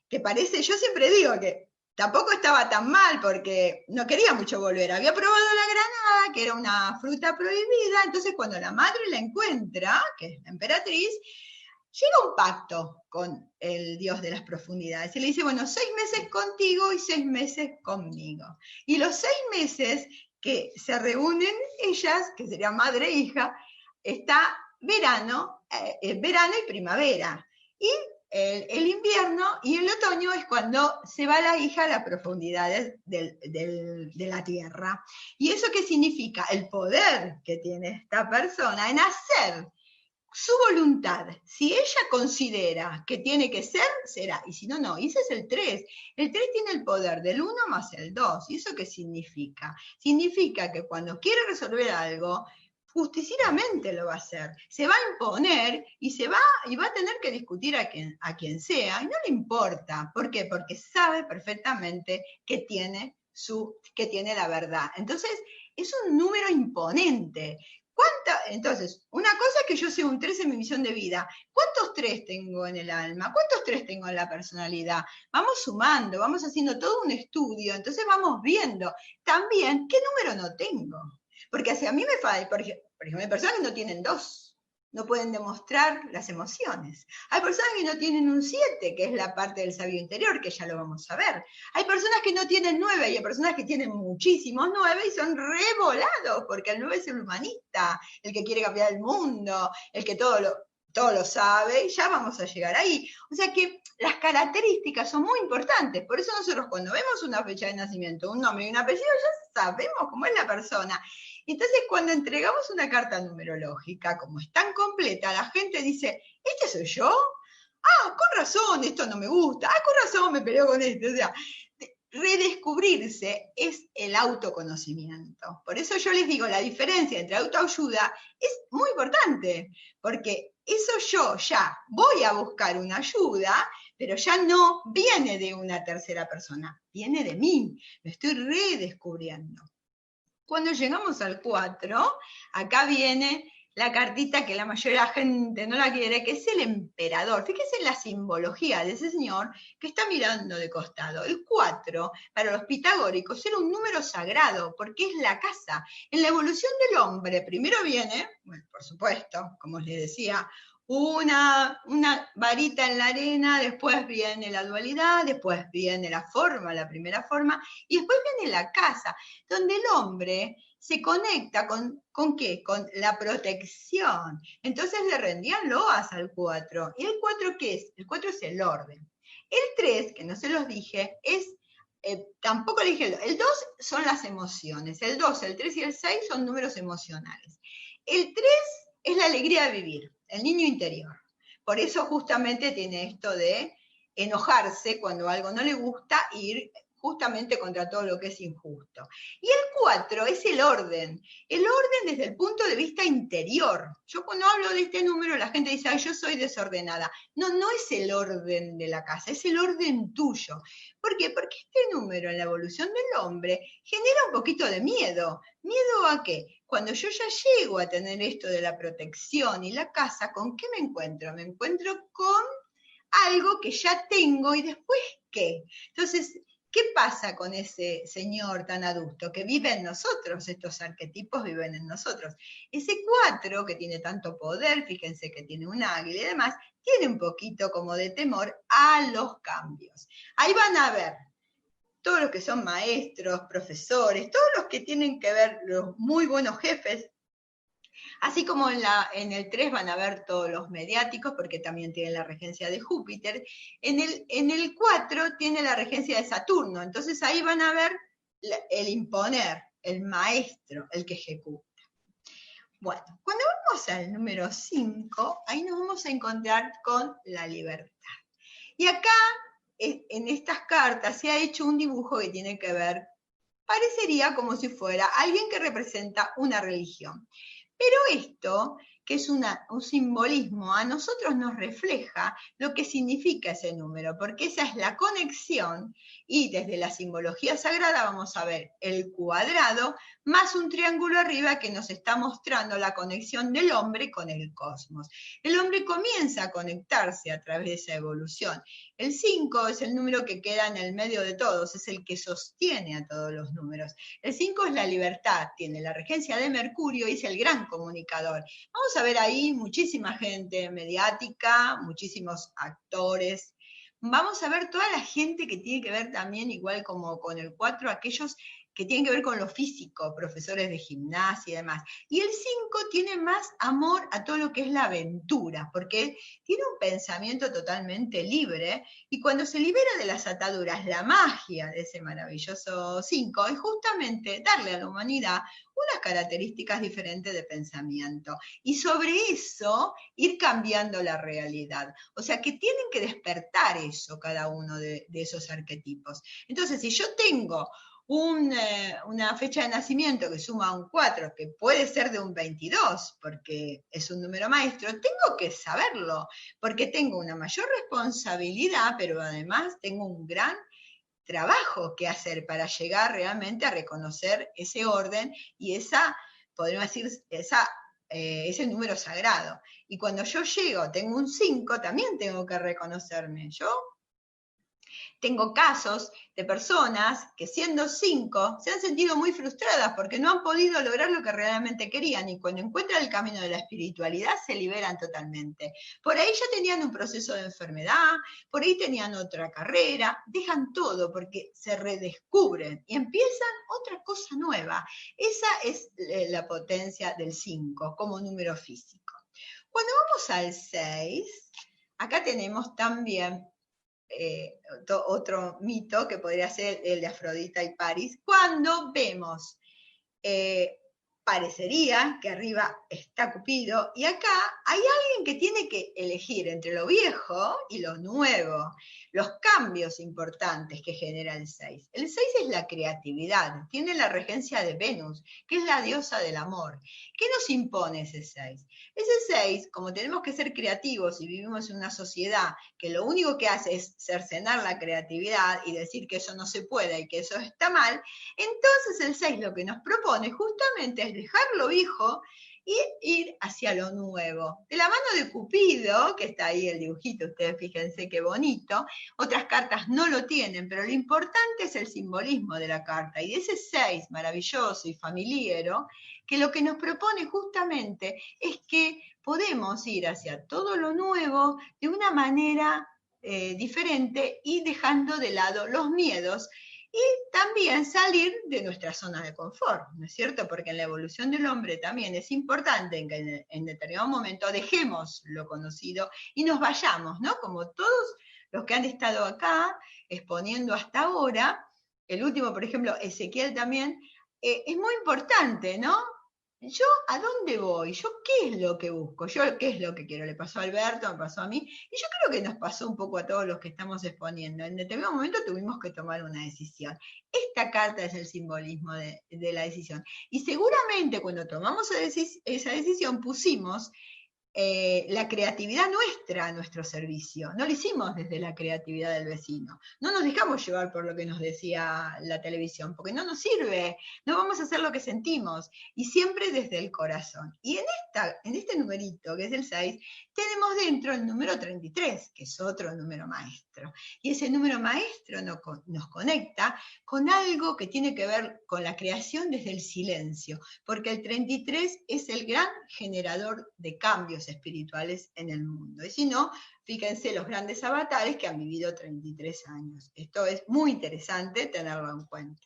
que parece, yo siempre digo que tampoco estaba tan mal, porque no quería mucho volver. Había probado la granada, que era una fruta prohibida, entonces cuando la madre la encuentra, que es la emperatriz, llega un pacto con el Dios de las profundidades y le dice, bueno, 6 meses contigo y 6 meses conmigo. Y los 6 meses que se reúnen ellas, que serían madre e hija, está verano y primavera. Y el invierno y el otoño es cuando se va la hija a las profundidades de la tierra. ¿Y eso qué significa? El poder que tiene esta persona en hacer su voluntad. Si ella considera que tiene que ser, será. Y si no, no. Y ese es el 3. El 3 tiene el poder del 1 más el 2. ¿Y eso qué significa? Significa que cuando quiere resolver algo, justicieramente lo va a hacer. Se va a imponer y va a tener que discutir a quien sea. Y no le importa. ¿Por qué? Porque sabe perfectamente que tiene la verdad. Entonces, es un número imponente. Entonces, una cosa es que yo sea un 3 en mi misión de vida. ¿Cuántos 3 tengo en el alma? ¿Cuántos 3 tengo en la personalidad? Vamos sumando, vamos haciendo todo un estudio, entonces vamos viendo también qué número no tengo. Porque hacia mí me falla, por ejemplo, hay personas que no tienen 2, no pueden demostrar las emociones. Hay personas que no tienen un 7, que es la parte del sabio interior, que ya lo vamos a ver. Hay personas que no tienen 9 y hay personas que tienen muchísimos 9 y son revolados, porque el 9 es el humanista, el que quiere cambiar el mundo, el que todo lo sabe, y ya vamos a llegar ahí. O sea que las características son muy importantes, por eso nosotros cuando vemos una fecha de nacimiento, un nombre y un apellido, ya sabemos cómo es la persona. Entonces, cuando entregamos una carta numerológica, como es tan completa, la gente dice, ¿este soy yo? Ah, con razón, esto no me gusta. Ah, con razón me peleo con esto. O sea, redescubrirse es el autoconocimiento. Por eso yo les digo, la diferencia entre autoayuda es muy importante, porque eso yo ya voy a buscar una ayuda, pero ya no viene de una tercera persona, viene de mí, me estoy redescubriendo. Cuando llegamos al 4, acá viene la cartita que la mayoría de la gente no la quiere, que es el emperador. Fíjense en la simbología de ese señor que está mirando de costado. El 4, para los pitagóricos, era un número sagrado, porque es la casa. En la evolución del hombre, primero viene, bueno, por supuesto, como les decía, una varita en la arena, después viene la dualidad, después viene la forma, la primera forma, y después viene la casa, donde el hombre se conecta ¿con qué? Con la protección. Entonces le rendían loas al 4. ¿Y el 4 qué es? El 4 es el orden. El 3, que no se los dije, tampoco le dije, el 2 son las emociones. El 2, el 3 y el 6 son números emocionales. El 3 es la alegría de vivir, el niño interior. Por eso justamente tiene esto de enojarse cuando algo no le gusta e ir justamente contra todo lo que es injusto. Y el 4 es el orden desde el punto de vista interior. Yo cuando hablo de este número, la gente dice, ay, yo soy desordenada. No, no es el orden de la casa, es el orden tuyo. ¿Por qué? Porque este número en la evolución del hombre genera un poquito de miedo. ¿Miedo a qué? Cuando yo ya llego a tener esto de la protección y la casa, ¿con qué me encuentro? Me encuentro con algo que ya tengo y después, ¿qué? Entonces, ¿qué pasa con ese señor tan adusto que vive en nosotros? Estos arquetipos viven en nosotros. Ese 4 que tiene tanto poder, fíjense que tiene un águila y demás, tiene un poquito como de temor a los cambios. Ahí van a ver todos los que son maestros, profesores, todos los que tienen que ver, los muy buenos jefes. Así como en el 3 van a ver todos los mediáticos, porque también tienen la regencia de Júpiter. En el 4 tiene la regencia de Saturno. Entonces ahí van a ver el imponer, el maestro, el que ejecuta. Bueno, cuando vamos al número 5, ahí nos vamos a encontrar con la libertad. Y acá, en estas cartas, se ha hecho un dibujo que tiene que ver, parecería como si fuera alguien que representa una religión. Pero esto, que es un simbolismo, a nosotros nos refleja lo que significa ese número, porque esa es la conexión, y desde la simbología sagrada vamos a ver el cuadrado más un triángulo arriba que nos está mostrando la conexión del hombre con el cosmos. El hombre comienza a conectarse a través de esa evolución. El 5 es el número que queda en el medio de todos, es el que sostiene a todos los números. El 5 es la libertad, tiene la regencia de Mercurio y es el gran comunicador. Vamos a ver ahí muchísima gente mediática, muchísimos actores. Vamos a ver toda la gente que tiene que ver también, igual como con el 4, aquellos que tienen que ver con lo físico, profesores de gimnasia y demás. Y el 5 tiene más amor a todo lo que es la aventura, porque tiene un pensamiento totalmente libre, y cuando se libera de las ataduras, la magia de ese maravilloso 5 es justamente darle a la humanidad unas características diferentes de pensamiento, y sobre eso ir cambiando la realidad. O sea que tienen que despertar eso, cada uno de esos arquetipos. Entonces, si yo tengo una fecha de nacimiento que suma un 4, que puede ser de un 22, porque es un número maestro, tengo que saberlo, porque tengo una mayor responsabilidad, pero además tengo un gran trabajo que hacer para llegar realmente a reconocer ese orden y podríamos decir, ese número sagrado. Y cuando yo llego, tengo un 5, también tengo que reconocerme. Yo tengo casos de personas que siendo 5 se han sentido muy frustradas porque no han podido lograr lo que realmente querían, y cuando encuentran el camino de la espiritualidad se liberan totalmente. Por ahí ya tenían un proceso de enfermedad, por ahí tenían otra carrera, dejan todo porque se redescubren y empiezan otra cosa nueva. Esa es la potencia del 5 como número físico. Cuando vamos al 6, acá tenemos también otro mito que podría ser el de Afrodita y París. Cuando vemos, parecería que arriba está Cupido, y acá hay alguien que tiene que elegir entre lo viejo y lo nuevo, los cambios importantes que genera el 6. El 6 es la creatividad, tiene la regencia de Venus, que es la diosa del amor. ¿Qué nos impone ese 6? Ese 6, como tenemos que ser creativos y vivimos en una sociedad que lo único que hace es cercenar la creatividad y decir que eso no se puede y que eso está mal, entonces el 6 lo que nos propone justamente es dejar lo viejo y ir hacia lo nuevo. De la mano de Cupido, que está ahí el dibujito, ustedes fíjense qué bonito, otras cartas no lo tienen, pero lo importante es el simbolismo de la carta, y de ese 6 maravilloso y familiero, que lo que nos propone justamente es que podemos ir hacia todo lo nuevo de una manera diferente y dejando de lado los miedos, y también salir de nuestra zona de confort, ¿no es cierto? Porque en la evolución del hombre también es importante que en determinado momento dejemos lo conocido y nos vayamos, ¿no? Como todos los que han estado acá exponiendo hasta ahora, el último, por ejemplo, Ezequiel también, es muy importante, ¿no? ¿Yo a dónde voy? ¿Yo qué es lo que busco? ¿Yo qué es lo que quiero? Le pasó a Alberto, me pasó a mí, y yo creo que nos pasó un poco a todos los que estamos exponiendo. En determinado momento tuvimos que tomar una decisión. Esta carta es el simbolismo de la decisión. Y seguramente cuando tomamos esa decisión pusimos la creatividad nuestra a nuestro servicio. No lo hicimos desde la creatividad del vecino. No nos dejamos llevar por lo que nos decía la televisión, porque no nos sirve. No vamos a hacer lo que sentimos. Y siempre desde el corazón. Y en este numerito, que es el 6, tenemos dentro el número 33, que es otro número maestro. Y ese número maestro nos conecta con algo que tiene que ver con la creación desde el silencio, porque el 33 es el gran generador de cambios espirituales en el mundo. Y si no, fíjense los grandes avatares que han vivido 33 años. Esto es muy interesante tenerlo en cuenta.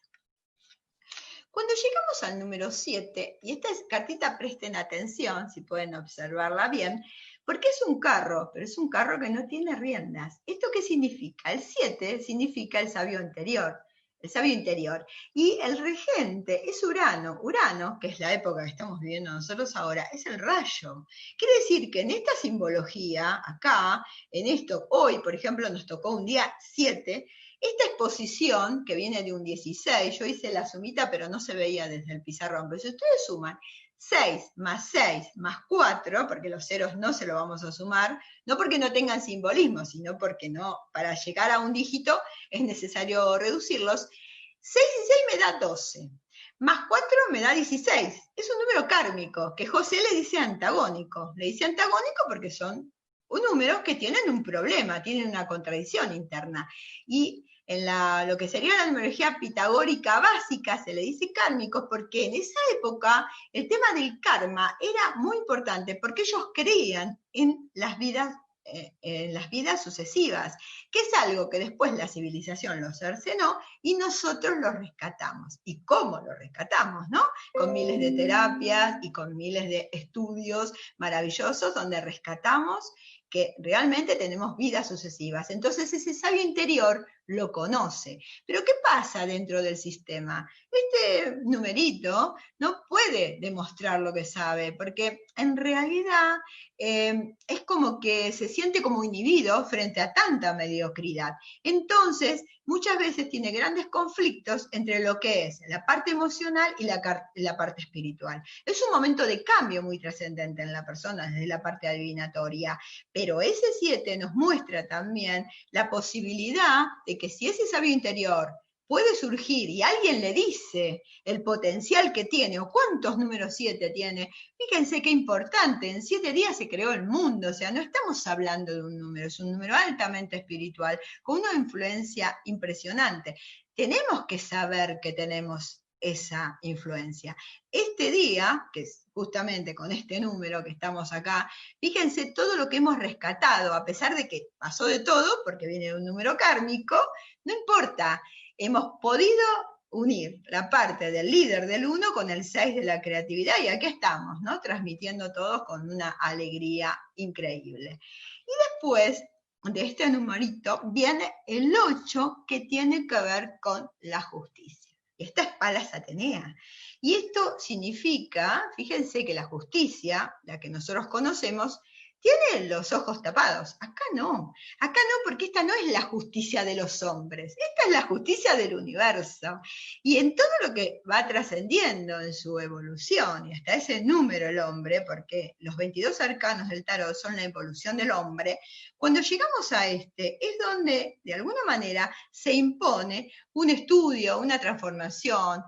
Cuando llegamos al número 7, y esta cartita presten atención, si pueden observarla bien, porque es un carro, pero es un carro que no tiene riendas. ¿Esto qué significa? El 7 significa el sabio interior. El sabio interior. Y el regente es Urano. Urano, que es la época que estamos viviendo nosotros ahora, es el rayo. Quiere decir que en esta simbología, acá, en esto, hoy, por ejemplo, nos tocó un día 7, esta exposición, que viene de un 16, yo hice la sumita, pero no se veía desde el pizarrón, pero si ustedes suman 6 más 4, porque los ceros no se lo vamos a sumar, no porque no tengan simbolismo, sino porque no, para llegar a un dígito es necesario reducirlos. 6 y 6 me da 12, más 4 me da 16. Es un número kármico, que José le dice antagónico. Le dice antagónico porque son números que tienen un problema, tienen una contradicción interna. Y lo que sería la numerología pitagórica básica, se le dice kármicos, porque en esa época el tema del karma era muy importante, porque ellos creían en las vidas sucesivas, que es algo que después la civilización lo cercenó y nosotros lo rescatamos. ¿Y cómo lo rescatamos, no? Con miles de terapias y con miles de estudios maravillosos donde rescatamos que realmente tenemos vidas sucesivas. Entonces ese sabio interior lo conoce. Pero ¿qué pasa dentro del sistema? Este numerito no puede demostrar lo que sabe, porque en realidad es como que se siente como inhibido frente a tanta mediocridad. Entonces, muchas veces tiene grandes conflictos entre lo que es la parte emocional y la parte espiritual. Es un momento de cambio muy trascendente en la persona desde la parte adivinatoria, pero ese 7 nos muestra también la posibilidad de que si ese sabio interior puede surgir y alguien le dice el potencial que tiene o cuántos números 7 tiene, fíjense qué importante, en 7 días se creó el mundo, o sea, no estamos hablando de un número, es un número altamente espiritual, con una influencia impresionante. Tenemos que saber que tenemos esa influencia. Este día, que es justamente con este número que estamos acá, fíjense todo lo que hemos rescatado, a pesar de que pasó de todo, porque viene de un número kármico, no importa, hemos podido unir la parte del líder del 1 con el 6 de la creatividad, y aquí estamos, ¿no? Transmitiendo todos con una alegría increíble. Y después de este numerito viene el 8, que tiene que ver con la justicia. Esta es Palas Atenea. Y esto significa, fíjense que la justicia, la que nosotros conocemos, tiene los ojos tapados. Acá no, porque esta no es la justicia de los hombres, esta es la justicia del universo. Y en todo lo que va trascendiendo en su evolución, y hasta ese número el hombre, porque los 22 arcanos del tarot son la evolución del hombre, cuando llegamos a este, es donde de alguna manera se impone un estudio, una transformación,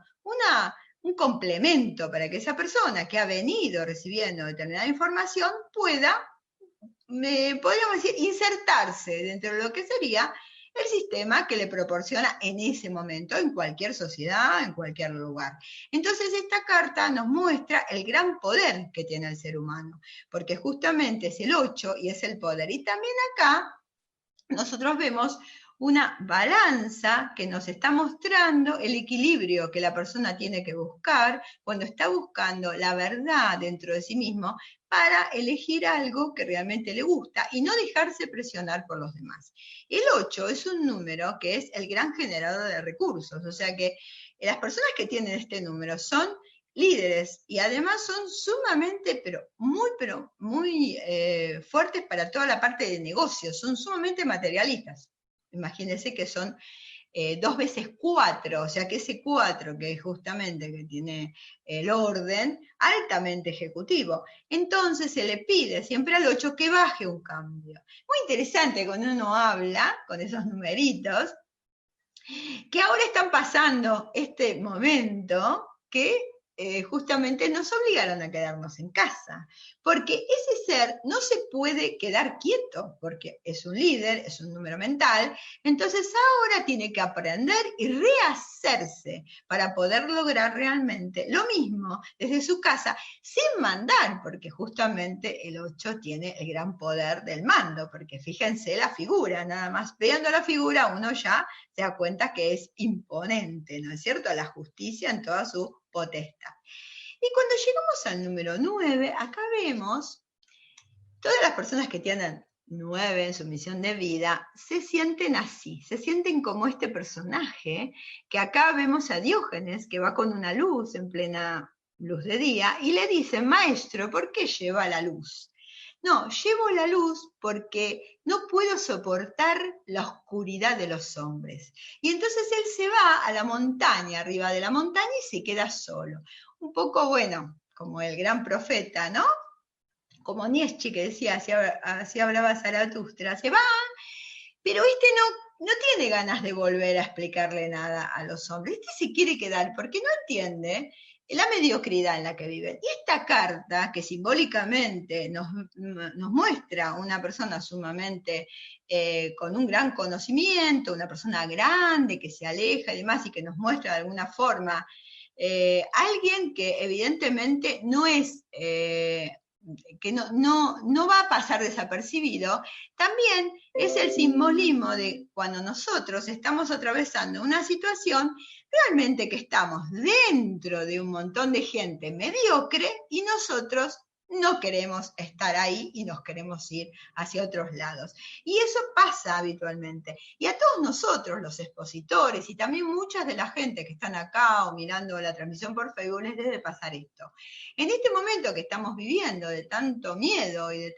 un complemento para que esa persona que ha venido recibiendo determinada información pueda, podríamos decir, insertarse dentro de lo que sería el sistema que le proporciona en ese momento, en cualquier sociedad, en cualquier lugar. Entonces esta carta nos muestra el gran poder que tiene el ser humano, porque justamente es el 8 y es el poder. Y también acá nosotros vemos una balanza que nos está mostrando el equilibrio que la persona tiene que buscar cuando está buscando la verdad dentro de sí mismo para elegir algo que realmente le gusta y no dejarse presionar por los demás. El 8 es un número que es el gran generador de recursos, o sea que las personas que tienen este número son líderes y además son sumamente, pero muy fuertes para toda la parte de negocios, son sumamente materialistas. Imagínense que son 2 veces 4, o sea que ese 4 que es justamente que tiene el orden, altamente ejecutivo. Entonces se le pide siempre al 8 que baje un cambio. Muy interesante cuando uno habla con esos numeritos, que ahora están pasando este momento que justamente nos obligaron a quedarnos en casa, porque ese ser no se puede quedar quieto, porque es un líder, es un número mental, entonces ahora tiene que aprender y rehacerse para poder lograr realmente lo mismo desde su casa, sin mandar, porque justamente el 8 tiene el gran poder del mando, porque fíjense la figura, nada más viendo la figura uno ya se da cuenta que es imponente, ¿no es cierto? La justicia en toda su potestad. Y cuando llegamos al número 9, acá vemos todas las personas que tienen 9 en su misión de vida, se sienten así, se sienten como este personaje, que acá vemos a Diógenes, que va con una luz en plena luz de día, y le dice, maestro, ¿por qué lleva la luz? No, llevo la luz porque no puedo soportar la oscuridad de los hombres. Y entonces él se va a la montaña, arriba de la montaña, y se queda solo. Un poco, bueno, como el gran profeta, ¿no? Como Nietzsche, que decía, así hablaba Zaratustra, se va, pero este no tiene ganas de volver a explicarle nada a los hombres. Este se quiere quedar porque no entiende la mediocridad en la que viven. Y esta carta, que simbólicamente nos muestra una persona sumamente con un gran conocimiento, una persona grande que se aleja y demás, y que nos muestra de alguna forma alguien que evidentemente no es... que no va a pasar desapercibido, también es el simbolismo de cuando nosotros estamos atravesando una situación realmente que estamos dentro de un montón de gente mediocre y nosotros no queremos estar ahí y nos queremos ir hacia otros lados. Y eso pasa habitualmente. Y a todos nosotros, los expositores, y también muchas de la gente que están acá o mirando la transmisión por Facebook, les debe pasar esto. En este momento que estamos viviendo de tanto miedo y de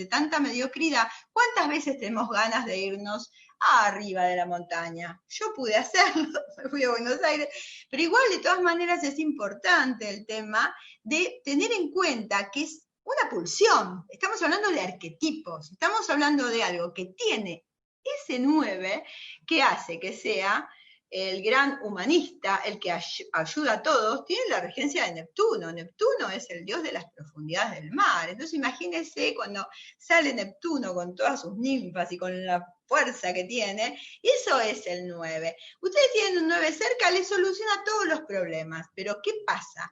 tanta mediocridad, ¿cuántas veces tenemos ganas de irnos arriba de la montaña? Yo pude hacerlo, me fui a Buenos Aires, pero igual de todas maneras es importante el tema de tener en cuenta que es una pulsión. Estamos hablando de arquetipos, estamos hablando de algo que tiene ese 9 que hace que sea el gran humanista, el que ayuda a todos, tiene la regencia de Neptuno. Neptuno es el dios de las profundidades del mar. Entonces imagínense cuando sale Neptuno con todas sus ninfas y con la fuerza que tiene, eso es el 9. Ustedes tienen un 9 cerca, les soluciona todos los problemas, pero ¿qué pasa?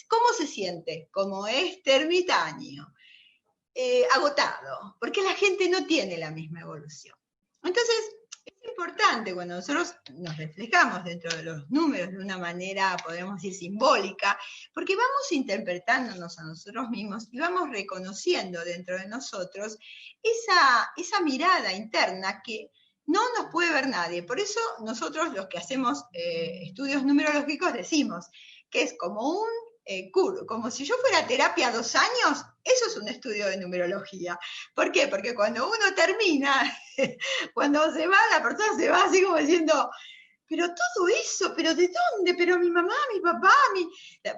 ¿Cómo se siente? Como ermitaño, agotado, porque la gente no tiene la misma evolución. Entonces, es importante cuando nosotros nos reflejamos dentro de los números de una manera, podemos decir, simbólica, porque vamos interpretándonos a nosotros mismos y vamos reconociendo dentro de nosotros esa mirada interna que no nos puede ver nadie. Por eso nosotros los que hacemos estudios numerológicos decimos que es como un como si yo fuera a terapia 2 años, eso es un estudio de numerología. ¿Por qué? Porque cuando uno termina, cuando se va, la persona se va así como diciendo, pero todo eso, pero ¿de dónde? Pero mi mamá, mi papá,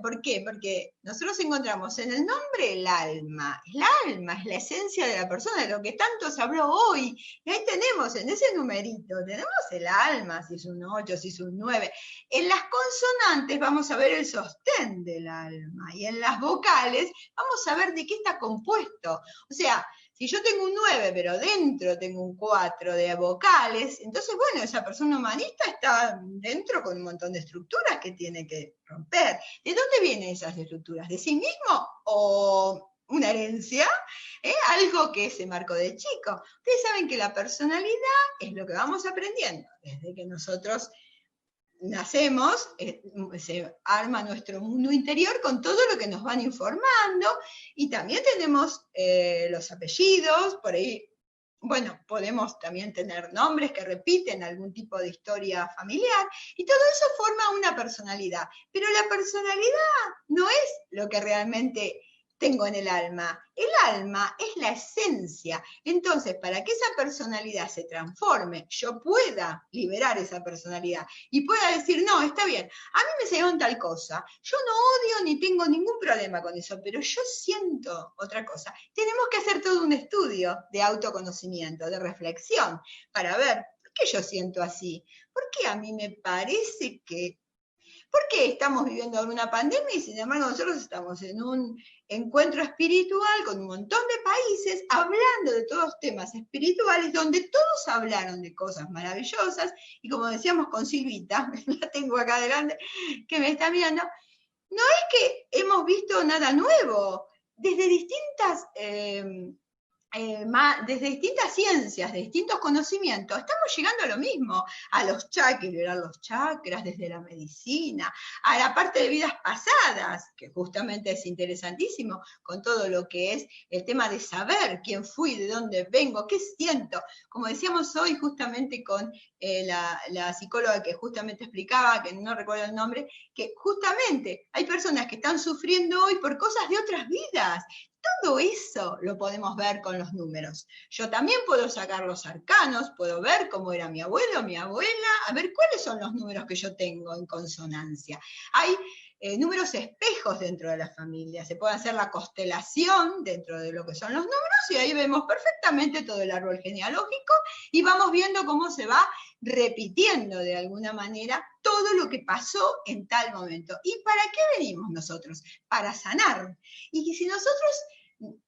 ¿Por qué? Porque nosotros encontramos en el nombre el alma. El alma es la esencia de la persona, de lo que tanto se habló hoy. Y ahí tenemos, en ese numerito, tenemos el alma, si es un 8, si es un 9. En las consonantes vamos a ver el sostén del alma. Y en las vocales vamos a ver de qué está compuesto. O sea, si yo tengo un 9, pero dentro tengo un 4 de vocales, entonces, bueno, esa persona humanista está dentro con un montón de estructuras que tiene que romper. ¿De dónde vienen esas estructuras? ¿De sí mismo o una herencia? Algo que se marcó de chico. Ustedes saben que la personalidad es lo que vamos aprendiendo desde que nosotros nacemos, se arma nuestro mundo interior con todo lo que nos van informando, y también tenemos los apellidos, por ahí, bueno, podemos también tener nombres que repiten algún tipo de historia familiar, y todo eso forma una personalidad, pero la personalidad no es lo que realmente tengo en el alma. El alma es la esencia. Entonces, para que esa personalidad se transforme, yo pueda liberar esa personalidad y pueda decir, no, está bien, a mí me enseñaron tal cosa, yo no odio ni tengo ningún problema con eso, pero yo siento otra cosa. Tenemos que hacer todo un estudio de autoconocimiento, de reflexión, para ver, ¿por qué yo siento así? ¿Por qué a mí me parece que... ¿Por qué estamos viviendo una pandemia y sin embargo nosotros estamos en un encuentro espiritual con un montón de países hablando de todos temas espirituales donde todos hablaron de cosas maravillosas? Y como decíamos con Silvita, la tengo acá adelante, que me está mirando, no es que hemos visto nada nuevo, desde distintas... desde distintas ciencias, de distintos conocimientos, estamos llegando a lo mismo, a los chakras, liberar los chakras desde la medicina, a la parte de vidas pasadas, que justamente es interesantísimo, con todo lo que es el tema de saber quién fui, de dónde vengo, qué siento. Como decíamos hoy justamente con la psicóloga que justamente explicaba, que no recuerdo el nombre, que justamente hay personas que están sufriendo hoy por cosas de otras vidas. Todo eso lo podemos ver con los números. Yo también puedo sacar los arcanos, puedo ver cómo era mi abuelo, mi abuela, a ver cuáles son los números que yo tengo en consonancia. Hay números espejos dentro de la familia. Se puede hacer la constelación dentro de lo que son los números y ahí vemos perfectamente todo el árbol genealógico y vamos viendo cómo se va repitiendo de alguna manera todo lo que pasó en tal momento. ¿Y para qué venimos nosotros? Para sanar. Y si nosotros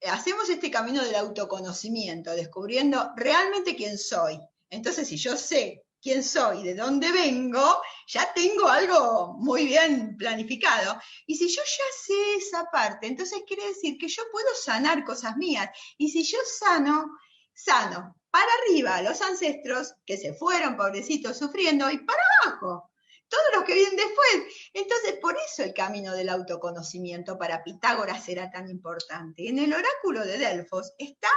hacemos este camino del autoconocimiento, descubriendo realmente quién soy, entonces si yo sé quién soy, de dónde vengo, ya tengo algo muy bien planificado. Y si yo ya sé esa parte, entonces quiere decir que yo puedo sanar cosas mías. Y si yo sano para arriba los ancestros que se fueron, pobrecitos, sufriendo, y para abajo, todos los que vienen después. Entonces, por eso el camino del autoconocimiento para Pitágoras era tan importante. En el oráculo de Delfos está,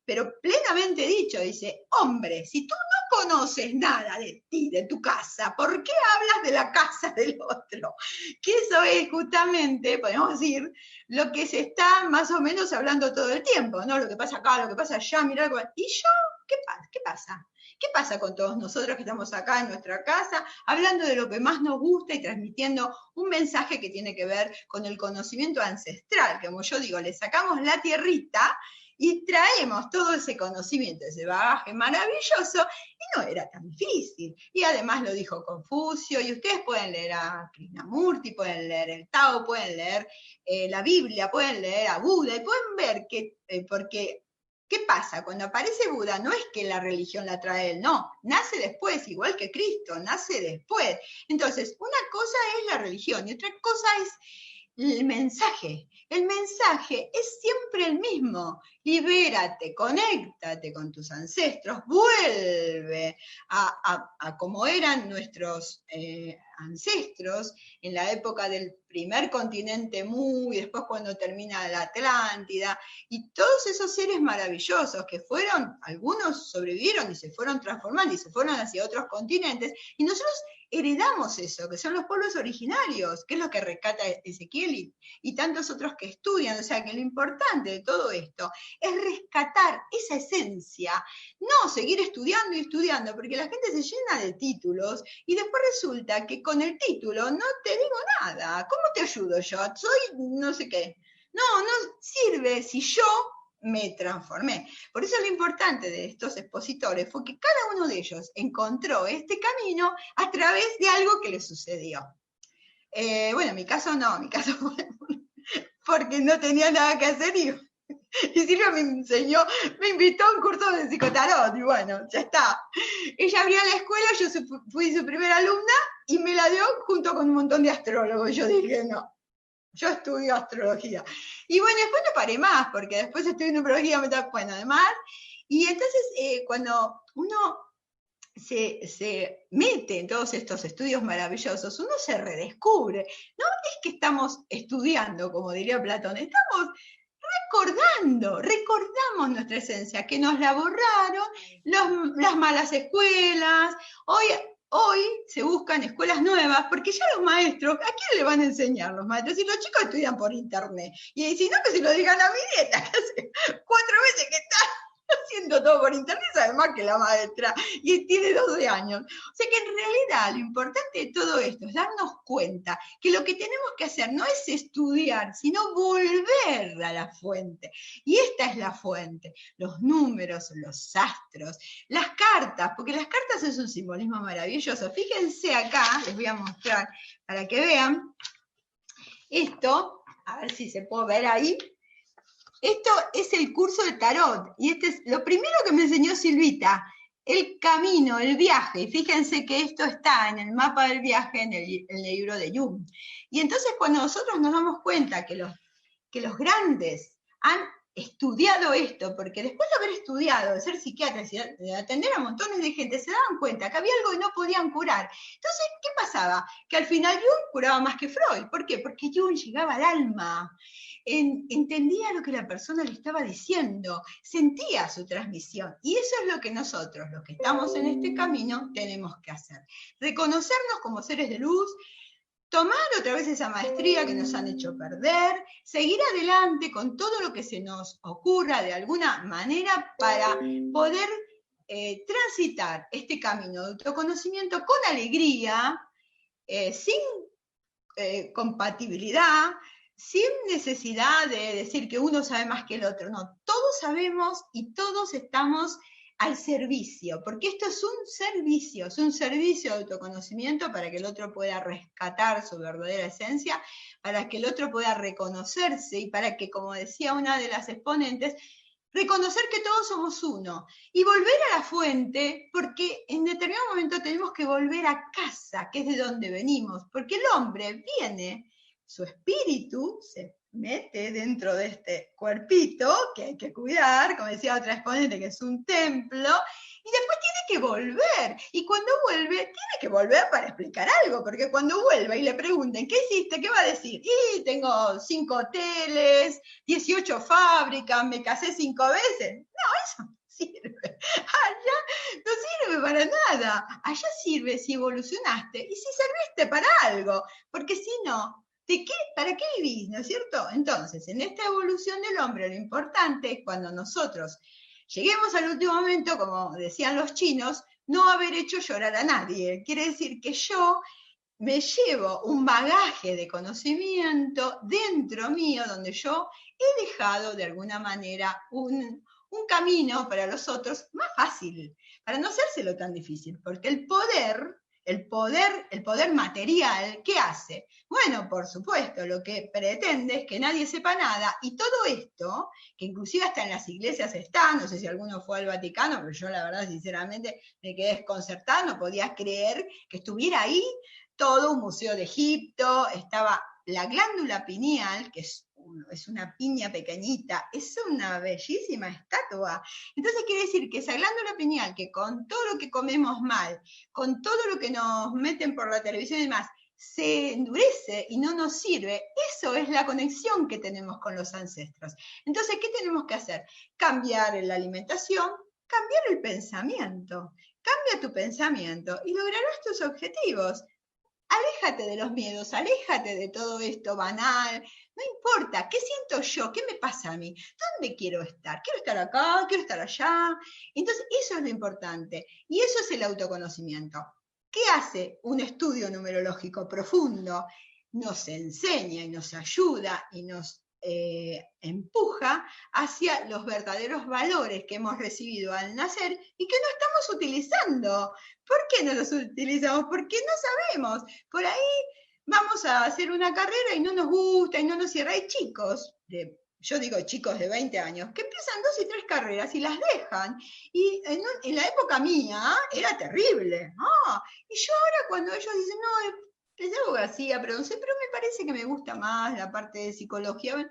pero plenamente dicho, dice, hombre, si tú no conoces nada de ti, de tu casa, ¿por qué hablas de la casa del otro? Que eso es justamente, podemos decir, lo que se está más o menos hablando todo el tiempo, ¿no? Lo que pasa acá, lo que pasa allá, mirá, ¿y yo? ¿Qué pasa? ¿Qué pasa con todos nosotros que estamos acá en nuestra casa, hablando de lo que más nos gusta y transmitiendo un mensaje que tiene que ver con el conocimiento ancestral? Como yo digo, le sacamos la tierrita y traemos todo ese conocimiento, ese bagaje maravilloso, y no era tan difícil. Y además lo dijo Confucio, y ustedes pueden leer a Krishnamurti, pueden leer el Tao, pueden leer la Biblia, pueden leer a Buda, y pueden ver que, porque, ¿qué pasa? Cuando aparece Buda, no es que la religión la trae él, no, nace después, igual que Cristo, nace después. Entonces, una cosa es la religión, y otra cosa es el mensaje. El mensaje es siempre el mismo. Libérate, conéctate con tus ancestros, vuelve a como eran nuestros ancestros en la época del primer continente Mu, y después cuando termina la Atlántida, y todos esos seres maravillosos que fueron, algunos sobrevivieron y se fueron transformando y se fueron hacia otros continentes, y nosotros heredamos eso, que son los pueblos originarios, que es lo que rescata Ezequiel y tantos otros que estudian. O sea que lo importante de todo esto es rescatar esa esencia, no seguir estudiando y estudiando, porque la gente se llena de títulos y después resulta que con el título no te digo nada. ¿Cómo te ayudo yo? Soy no sé qué. No sirve si yo me transformé. Por eso lo importante de estos expositores fue que cada uno de ellos encontró este camino a través de algo que les sucedió. Bueno, en mi caso no, en mi caso fue porque no tenía nada que hacer y Silvia me invitó a un curso de psicotarot y bueno, ya está. Ella abrió la escuela, yo fui su primera alumna y me la dio junto con un montón de astrólogos. Yo dije, no, yo estudio astrología. Y bueno, después no paré más, porque después estudié numerología, bueno, además. Y entonces, cuando uno se mete en todos estos estudios maravillosos, uno se redescubre. No es que estamos estudiando, como diría Platón, estamos recordamos nuestra esencia, que nos la borraron las malas escuelas. Hoy se buscan escuelas nuevas, porque ya los maestros, ¿a quién le van a enseñar los maestros? Si los chicos estudian por internet, y si no, que se lo digan a mi nieta, que hace 4 veces que está haciendo todo por internet, sabe más que la maestra, y tiene 12 años. O sea que en realidad lo importante de todo esto es darnos cuenta que lo que tenemos que hacer no es estudiar, sino volver a la fuente. Y esta es la fuente, los números, los astros, las cartas, porque las cartas es un simbolismo maravilloso. Fíjense acá, les voy a mostrar para que vean esto, a ver si se puede ver ahí. Esto es el curso de tarot, y este es lo primero que me enseñó Silvita, el camino, el viaje. Y fíjense que esto está en el mapa del viaje en el libro de Jung. Y entonces cuando nosotros nos damos cuenta que los grandes han estudiado esto, porque después de haber estudiado, de ser psiquiatras y de atender a montones de gente, se daban cuenta que había algo que no podían curar. Entonces, ¿qué pasaba? Que al final Jung curaba más que Freud. ¿Por qué? Porque Jung llegaba al alma. Entendía lo que la persona le estaba diciendo, sentía su transmisión, y eso es lo que nosotros, los que estamos en este camino, tenemos que hacer. Reconocernos como seres de luz, tomar otra vez esa maestría que nos han hecho perder, seguir adelante con todo lo que se nos ocurra de alguna manera para poder transitar este camino de autoconocimiento con alegría, sin compatibilidad, sin necesidad de decir que uno sabe más que el otro. No, todos sabemos y todos estamos al servicio, porque esto es un servicio de autoconocimiento para que el otro pueda rescatar su verdadera esencia, para que el otro pueda reconocerse y para que, como decía una de las exponentes, reconocer que todos somos uno y volver a la fuente, porque en determinado momento tenemos que volver a casa, que es de donde venimos, porque el hombre viene, su espíritu se mete dentro de este cuerpito que hay que cuidar, como decía otra exponente, que es un templo, y después tiene que volver, y cuando vuelve, tiene que volver para explicar algo, porque cuando vuelva y le pregunten, ¿qué hiciste? ¿Qué va a decir? Y tengo 5 hoteles, 18 fábricas, me casé 5 veces. No, eso no sirve. Allá no sirve para nada. Allá sirve si evolucionaste y si serviste para algo, porque si no, ¿para qué vivís? ¿No es cierto? Entonces, en esta evolución del hombre, lo importante es cuando nosotros lleguemos al último momento, como decían los chinos, no haber hecho llorar a nadie. Quiere decir que yo me llevo un bagaje de conocimiento dentro mío, donde yo he dejado de alguna manera un camino para los otros más fácil, para no hacérselo tan difícil, porque el poder material, ¿qué hace? Bueno, por supuesto, lo que pretende es que nadie sepa nada, y todo esto, que inclusive hasta en las iglesias está, no sé si alguno fue al Vaticano, pero yo la verdad, sinceramente, me quedé desconcertada, no podía creer que estuviera ahí todo un museo de Egipto, estaba la glándula pineal, que es una piña pequeñita, es una bellísima estatua. Entonces quiere decir que esa glándula pineal, que con todo lo que comemos mal, con todo lo que nos meten por la televisión y demás, se endurece y no nos sirve, eso es la conexión que tenemos con los ancestros. Entonces, ¿qué tenemos que hacer? Cambiar la alimentación, cambiar el pensamiento. Cambia tu pensamiento y lograrás tus objetivos. Aléjate de los miedos, aléjate de todo esto banal, no importa, ¿qué siento yo? ¿Qué me pasa a mí? ¿Dónde quiero estar? ¿Quiero estar acá? ¿Quiero estar allá? Entonces, eso es lo importante, y eso es el autoconocimiento. ¿Qué hace un estudio numerológico profundo? Nos enseña y nos ayuda y nos empuja hacia los verdaderos valores que hemos recibido al nacer y que no estamos utilizando. ¿Por qué no los utilizamos? Porque no sabemos. Por ahí vamos a hacer una carrera y no nos gusta y no nos cierra. Hay chicos, yo digo chicos de 20 años, que empiezan 2 y 3 carreras y las dejan. Y en la época mía era terrible. Y yo ahora cuando ellos dicen, no, empecé abogacía, pero no sé, pero me parece que me gusta más la parte de psicología.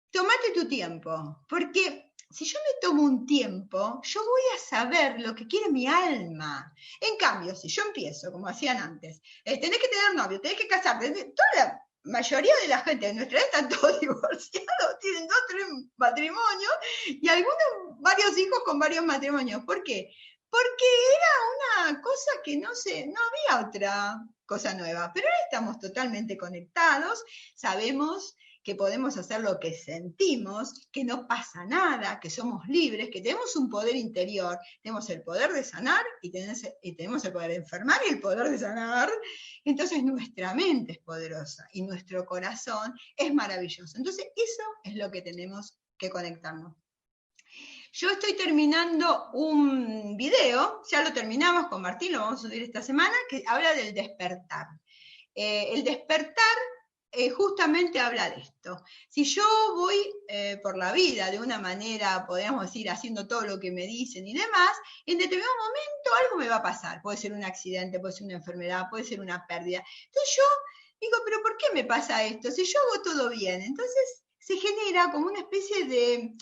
Tómate tu tiempo, porque si yo me tomo un tiempo, yo voy a saber lo que quiere mi alma. En cambio, si yo empiezo, como hacían antes, tenés que tener novio, tenés que casarte, toda la mayoría de la gente de nuestra edad están todos divorciados, tienen 2 o 3 matrimonios y algunos varios hijos con varios matrimonios. ¿Por qué? Porque era una cosa que no había otra cosa nueva, pero ahora estamos totalmente conectados, sabemos que podemos hacer lo que sentimos, que no pasa nada, que somos libres, que tenemos un poder interior, tenemos el poder de sanar y tenemos el poder de enfermar y el poder de sanar. Entonces nuestra mente es poderosa y nuestro corazón es maravilloso. Entonces eso es lo que tenemos que conectarnos. Yo estoy terminando un video, ya lo terminamos con Martín, lo vamos a subir esta semana, que habla del despertar. El despertar justamente habla de esto. Si yo voy por la vida de una manera, podríamos decir, haciendo todo lo que me dicen y demás, en determinado momento algo me va a pasar. Puede ser un accidente, puede ser una enfermedad, puede ser una pérdida. Entonces yo digo, ¿pero por qué me pasa esto? Si yo hago todo bien. Entonces se genera como una especie de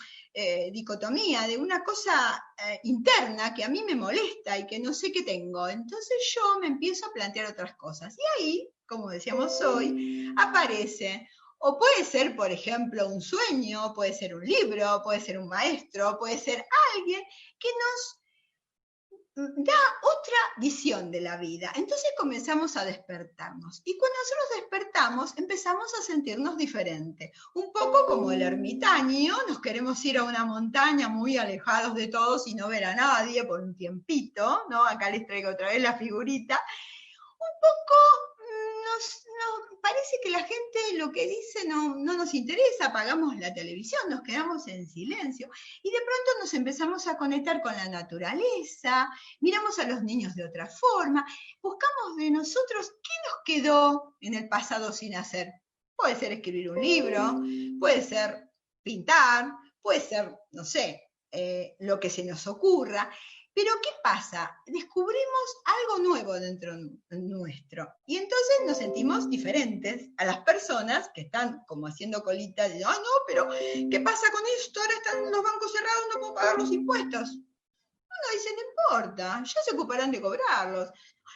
dicotomía, de una cosa interna que a mí me molesta y que no sé qué tengo. Entonces yo me empiezo a plantear otras cosas. Y ahí, como decíamos hoy, aparece, o puede ser, por ejemplo, un sueño, puede ser un libro, puede ser un maestro, puede ser alguien que nos da otra visión de la vida. Entonces comenzamos a despertarnos. Y cuando nosotros despertamos, empezamos a sentirnos diferentes. Un poco como el ermitaño, nos queremos ir a una montaña muy alejados de todos y no ver a nadie por un tiempito, ¿no? Acá les traigo otra vez la figurita. Un poco nos parece que la gente lo que dice no nos interesa, apagamos la televisión, nos quedamos en silencio y de pronto nos empezamos a conectar con la naturaleza, miramos a los niños de otra forma, buscamos de nosotros qué nos quedó en el pasado sin hacer. Puede ser escribir un libro, puede ser pintar, puede ser, no sé, lo que se nos ocurra. Pero ¿qué pasa? Descubrimos algo nuevo dentro nuestro y entonces nos sentimos diferentes a las personas que están como haciendo colita de, no, pero ¿qué pasa con esto? Ahora están los bancos cerrados, no puedo pagar los impuestos. Uno dice, no importa, ya se ocuparán de cobrarlos.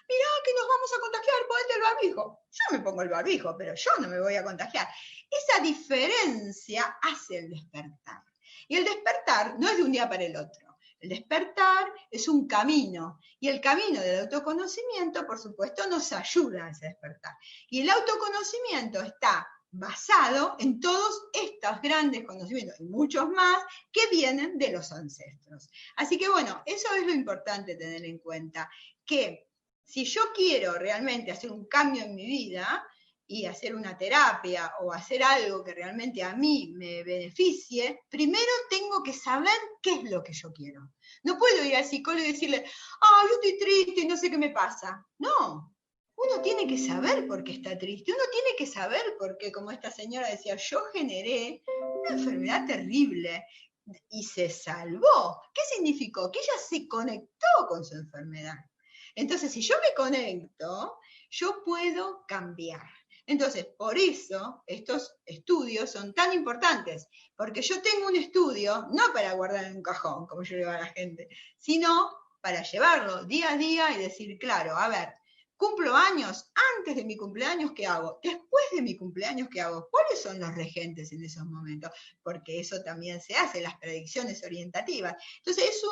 Mirá que nos vamos a contagiar, ponete el barbijo. Yo me pongo el barbijo, pero yo no me voy a contagiar. Esa diferencia hace el despertar. Y el despertar no es de un día para el otro. El despertar es un camino, y el camino del autoconocimiento, por supuesto, nos ayuda a ese despertar. Y el autoconocimiento está basado en todos estos grandes conocimientos, y muchos más, que vienen de los ancestros. Así que bueno, eso es lo importante tener en cuenta, que si yo quiero realmente hacer un cambio en mi vida, y hacer una terapia o hacer algo que realmente a mí me beneficie, primero tengo que saber qué es lo que yo quiero. No puedo ir al psicólogo y decirle, yo estoy triste y no sé qué me pasa. No, uno tiene que saber por qué está triste, uno tiene que saber por qué, como esta señora decía, yo generé una enfermedad terrible y se salvó. ¿Qué significó? Que ella se conectó con su enfermedad. Entonces, si yo me conecto, yo puedo cambiar. Entonces, por eso estos estudios son tan importantes, porque yo tengo un estudio, no para guardar en un cajón, como yo le digo a la gente, sino para llevarlo día a día y decir, claro, a ver, cumplo años, antes de mi cumpleaños, ¿qué hago? Después de mi cumpleaños, ¿qué hago? ¿Cuáles son los regentes en esos momentos? Porque eso también se hace, las predicciones orientativas. Entonces, es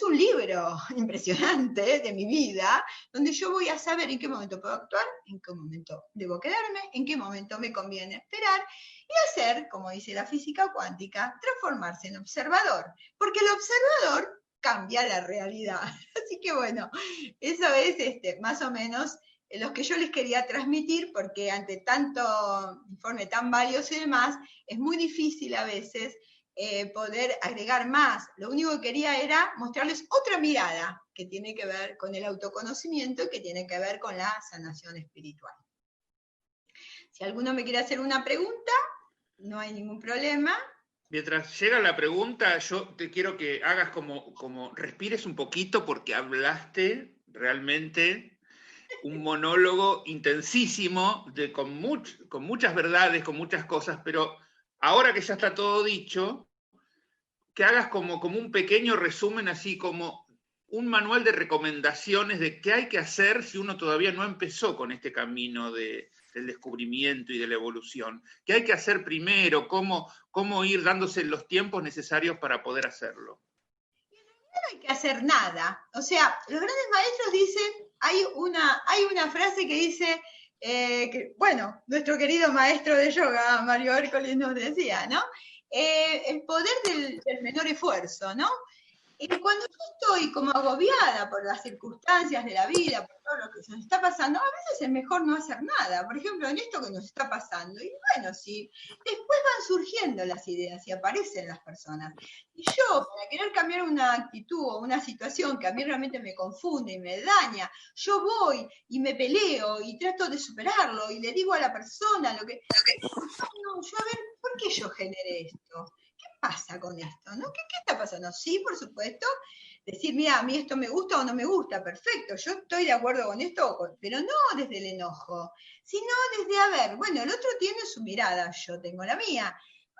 un libro impresionante de mi vida, donde yo voy a saber en qué momento puedo actuar, en qué momento debo quedarme, en qué momento me conviene esperar, y hacer, como dice la física cuántica, transformarse en observador, porque el observador cambia la realidad. Así que bueno, eso es más o menos los que yo les quería transmitir, porque ante tanto informe tan valioso y demás, es muy difícil a veces poder agregar más. Lo único que quería era mostrarles otra mirada que tiene que ver con el autoconocimiento y que tiene que ver con la sanación espiritual. Si alguno me quiere hacer una pregunta, no hay ningún problema. Mientras llega la pregunta, yo te quiero que hagas como respires un poquito, porque hablaste realmente un monólogo intensísimo, con muchas verdades, con muchas cosas, pero ahora que ya está todo dicho, que hagas como un pequeño resumen, así como un manual de recomendaciones de qué hay que hacer si uno todavía no empezó con este camino del descubrimiento y de la evolución. ¿Qué hay que hacer primero? ¿Cómo ir dándose los tiempos necesarios para poder hacerlo? No hay que hacer nada. O sea, los grandes maestros dicen, hay una frase que dice, bueno, nuestro querido maestro de yoga, Mario Hércules, nos decía, ¿no? El poder del menor esfuerzo, ¿no? Y cuando yo estoy como agobiada por las circunstancias de la vida, por todo lo que nos está pasando, a veces es mejor no hacer nada. Por ejemplo, en esto que nos está pasando. Y bueno, sí, después van surgiendo las ideas y aparecen las personas. Y yo, para querer cambiar una actitud o una situación que a mí realmente me confunde y me daña, yo voy y me peleo y trato de superarlo y le digo a la persona lo que no, yo a ver, ¿por qué yo generé esto? ¿Qué pasa con esto? ¿No? ¿Qué está pasando? Sí, por supuesto, decir, mira, a mí esto me gusta o no me gusta, perfecto, yo estoy de acuerdo con esto, pero no desde el enojo, sino desde, a ver, bueno, el otro tiene su mirada, yo tengo la mía.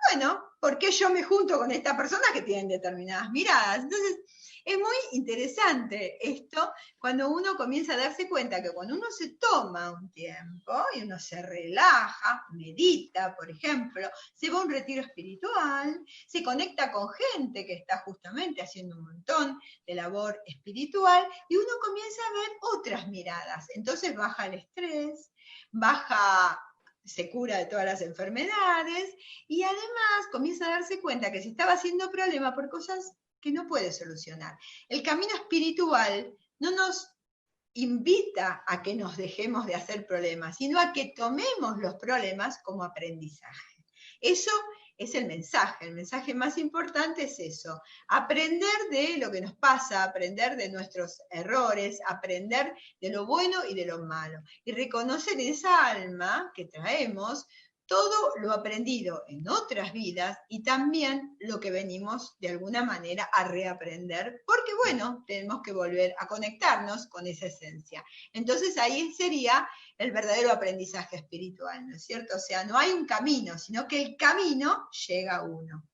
Bueno, ¿por qué yo me junto con esta persona que tienen determinadas miradas? Entonces, es muy interesante esto cuando uno comienza a darse cuenta que cuando uno se toma un tiempo y uno se relaja, medita, por ejemplo, se va a un retiro espiritual, se conecta con gente que está justamente haciendo un montón de labor espiritual y uno comienza a ver otras miradas. Entonces baja el estrés, se cura de todas las enfermedades y además comienza a darse cuenta que se estaba haciendo problema por cosas que no puede solucionar. El camino espiritual no nos invita a que nos dejemos de hacer problemas, sino a que tomemos los problemas como aprendizaje. Eso es el mensaje más importante es eso, aprender de lo que nos pasa, aprender de nuestros errores, aprender de lo bueno y de lo malo, y reconocer en esa alma que traemos todo lo aprendido en otras vidas y también lo que venimos de alguna manera a reaprender, porque bueno, tenemos que volver a conectarnos con esa esencia. Entonces ahí sería el verdadero aprendizaje espiritual, ¿no es cierto? O sea, no hay un camino, sino que el camino llega a uno.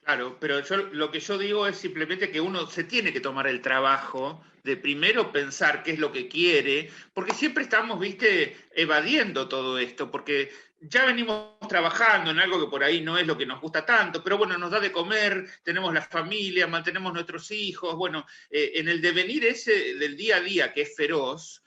Claro, pero lo que yo digo es simplemente que uno se tiene que tomar el trabajo de primero pensar qué es lo que quiere, porque siempre estamos, viste, evadiendo todo esto, porque ya venimos trabajando en algo que por ahí no es lo que nos gusta tanto, pero bueno, nos da de comer, tenemos la familia, mantenemos nuestros hijos, bueno, en el devenir ese del día a día que es feroz,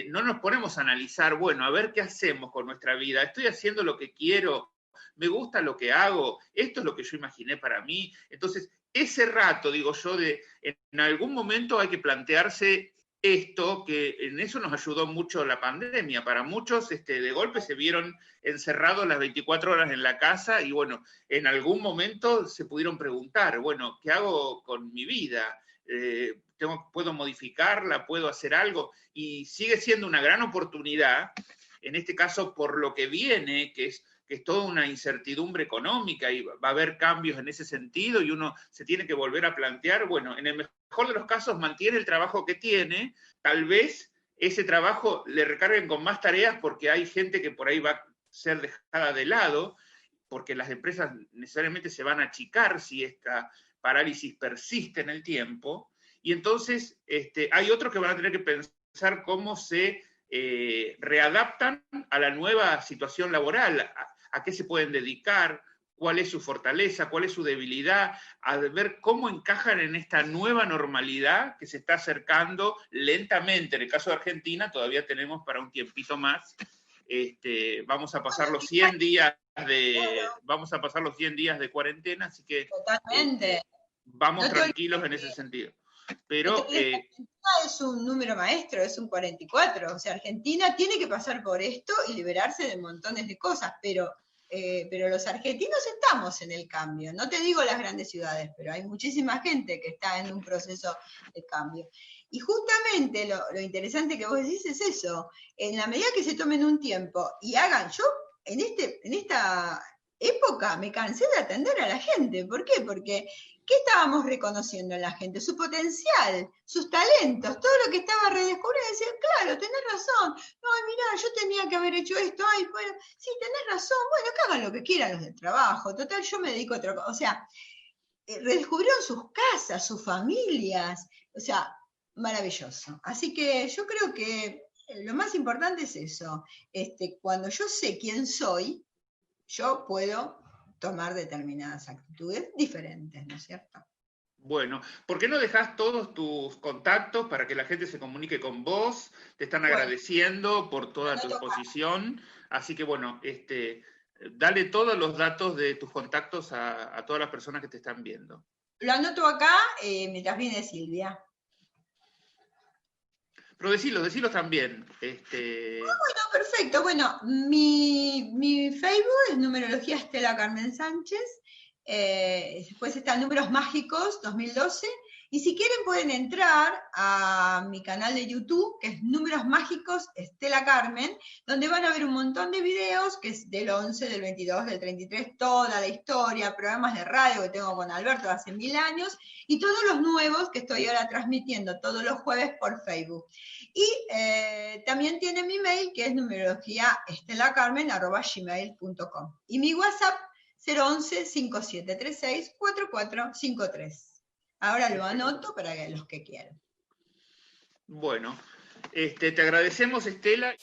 no nos ponemos a analizar, bueno, a ver qué hacemos con nuestra vida, estoy haciendo lo que quiero, me gusta lo que hago, esto es lo que yo imaginé para mí. Entonces, ese rato, digo yo, en algún momento hay que plantearse esto, que en eso nos ayudó mucho la pandemia. Para muchos, de golpe se vieron encerrados las 24 horas en la casa y bueno, en algún momento se pudieron preguntar, bueno, ¿qué hago con mi vida? ¿Puedo modificarla? ¿Puedo hacer algo? Y sigue siendo una gran oportunidad, en este caso por lo que viene, que es toda una incertidumbre económica y va a haber cambios en ese sentido y uno se tiene que volver a plantear, bueno, en el mejor de los casos mantiene el trabajo que tiene, tal vez ese trabajo le recarguen con más tareas porque hay gente que por ahí va a ser dejada de lado, porque las empresas necesariamente se van a achicar si esta parálisis persiste en el tiempo, y entonces hay otros que van a tener que pensar cómo se readaptan a la nueva situación laboral, a qué se pueden dedicar, cuál es su fortaleza, cuál es su debilidad, a ver cómo encajan en esta nueva normalidad que se está acercando lentamente. En el caso de Argentina todavía tenemos para un tiempito más. Vamos a pasar los 100 días de cuarentena, así que totalmente. Vamos tranquilos en ese sentido. Pero Argentina es un número maestro, es un 44. O sea, Argentina tiene que pasar por esto y liberarse de montones de cosas, pero los argentinos estamos en el cambio. No te digo las grandes ciudades, pero hay muchísima gente que está en un proceso de cambio. Y justamente lo interesante que vos decís es eso. En la medida que se tomen un tiempo y hagan, yo en esta época me cansé de atender a la gente. ¿Por qué? Porque ¿qué estábamos reconociendo en la gente? Su potencial, sus talentos, todo lo que estaba redescubriendo. Decían, claro, tenés razón. No, mirá, yo tenía que haber hecho esto. Ay, bueno, sí, tenés razón. Bueno, que hagan lo que quieran los del trabajo. Total, yo me dedico a otra cosa. O sea, redescubrieron sus casas, sus familias. O sea, maravilloso. Así que yo creo que lo más importante es eso. Cuando yo sé quién soy, yo puedo tomar determinadas actitudes diferentes, ¿no es cierto? Bueno, ¿por qué no dejás todos tus contactos para que la gente se comunique con vos? Te están agradeciendo por toda tu exposición, así que bueno, dale todos los datos de tus contactos a todas las personas que te están viendo. Lo anoto acá mientras viene Silvia. Pero decilo también. Bueno, perfecto. Bueno, mi Facebook es Numerología Estela Carmen Sánchez. Después está Números Mágicos 2012. Y si quieren pueden entrar a mi canal de YouTube, que es Números Mágicos Estela Carmen, donde van a ver un montón de videos, que es del 11, del 22, del 33, toda la historia, programas de radio que tengo con Alberto hace 1000 años, y todos los nuevos que estoy ahora transmitiendo todos los jueves por Facebook. Y también tiene mi mail, que es numerologiaestelacarmen@gmail.com. Y mi WhatsApp, 011-5736-4453. Ahora lo anoto para los que quieran. Bueno, te agradecemos, Estela.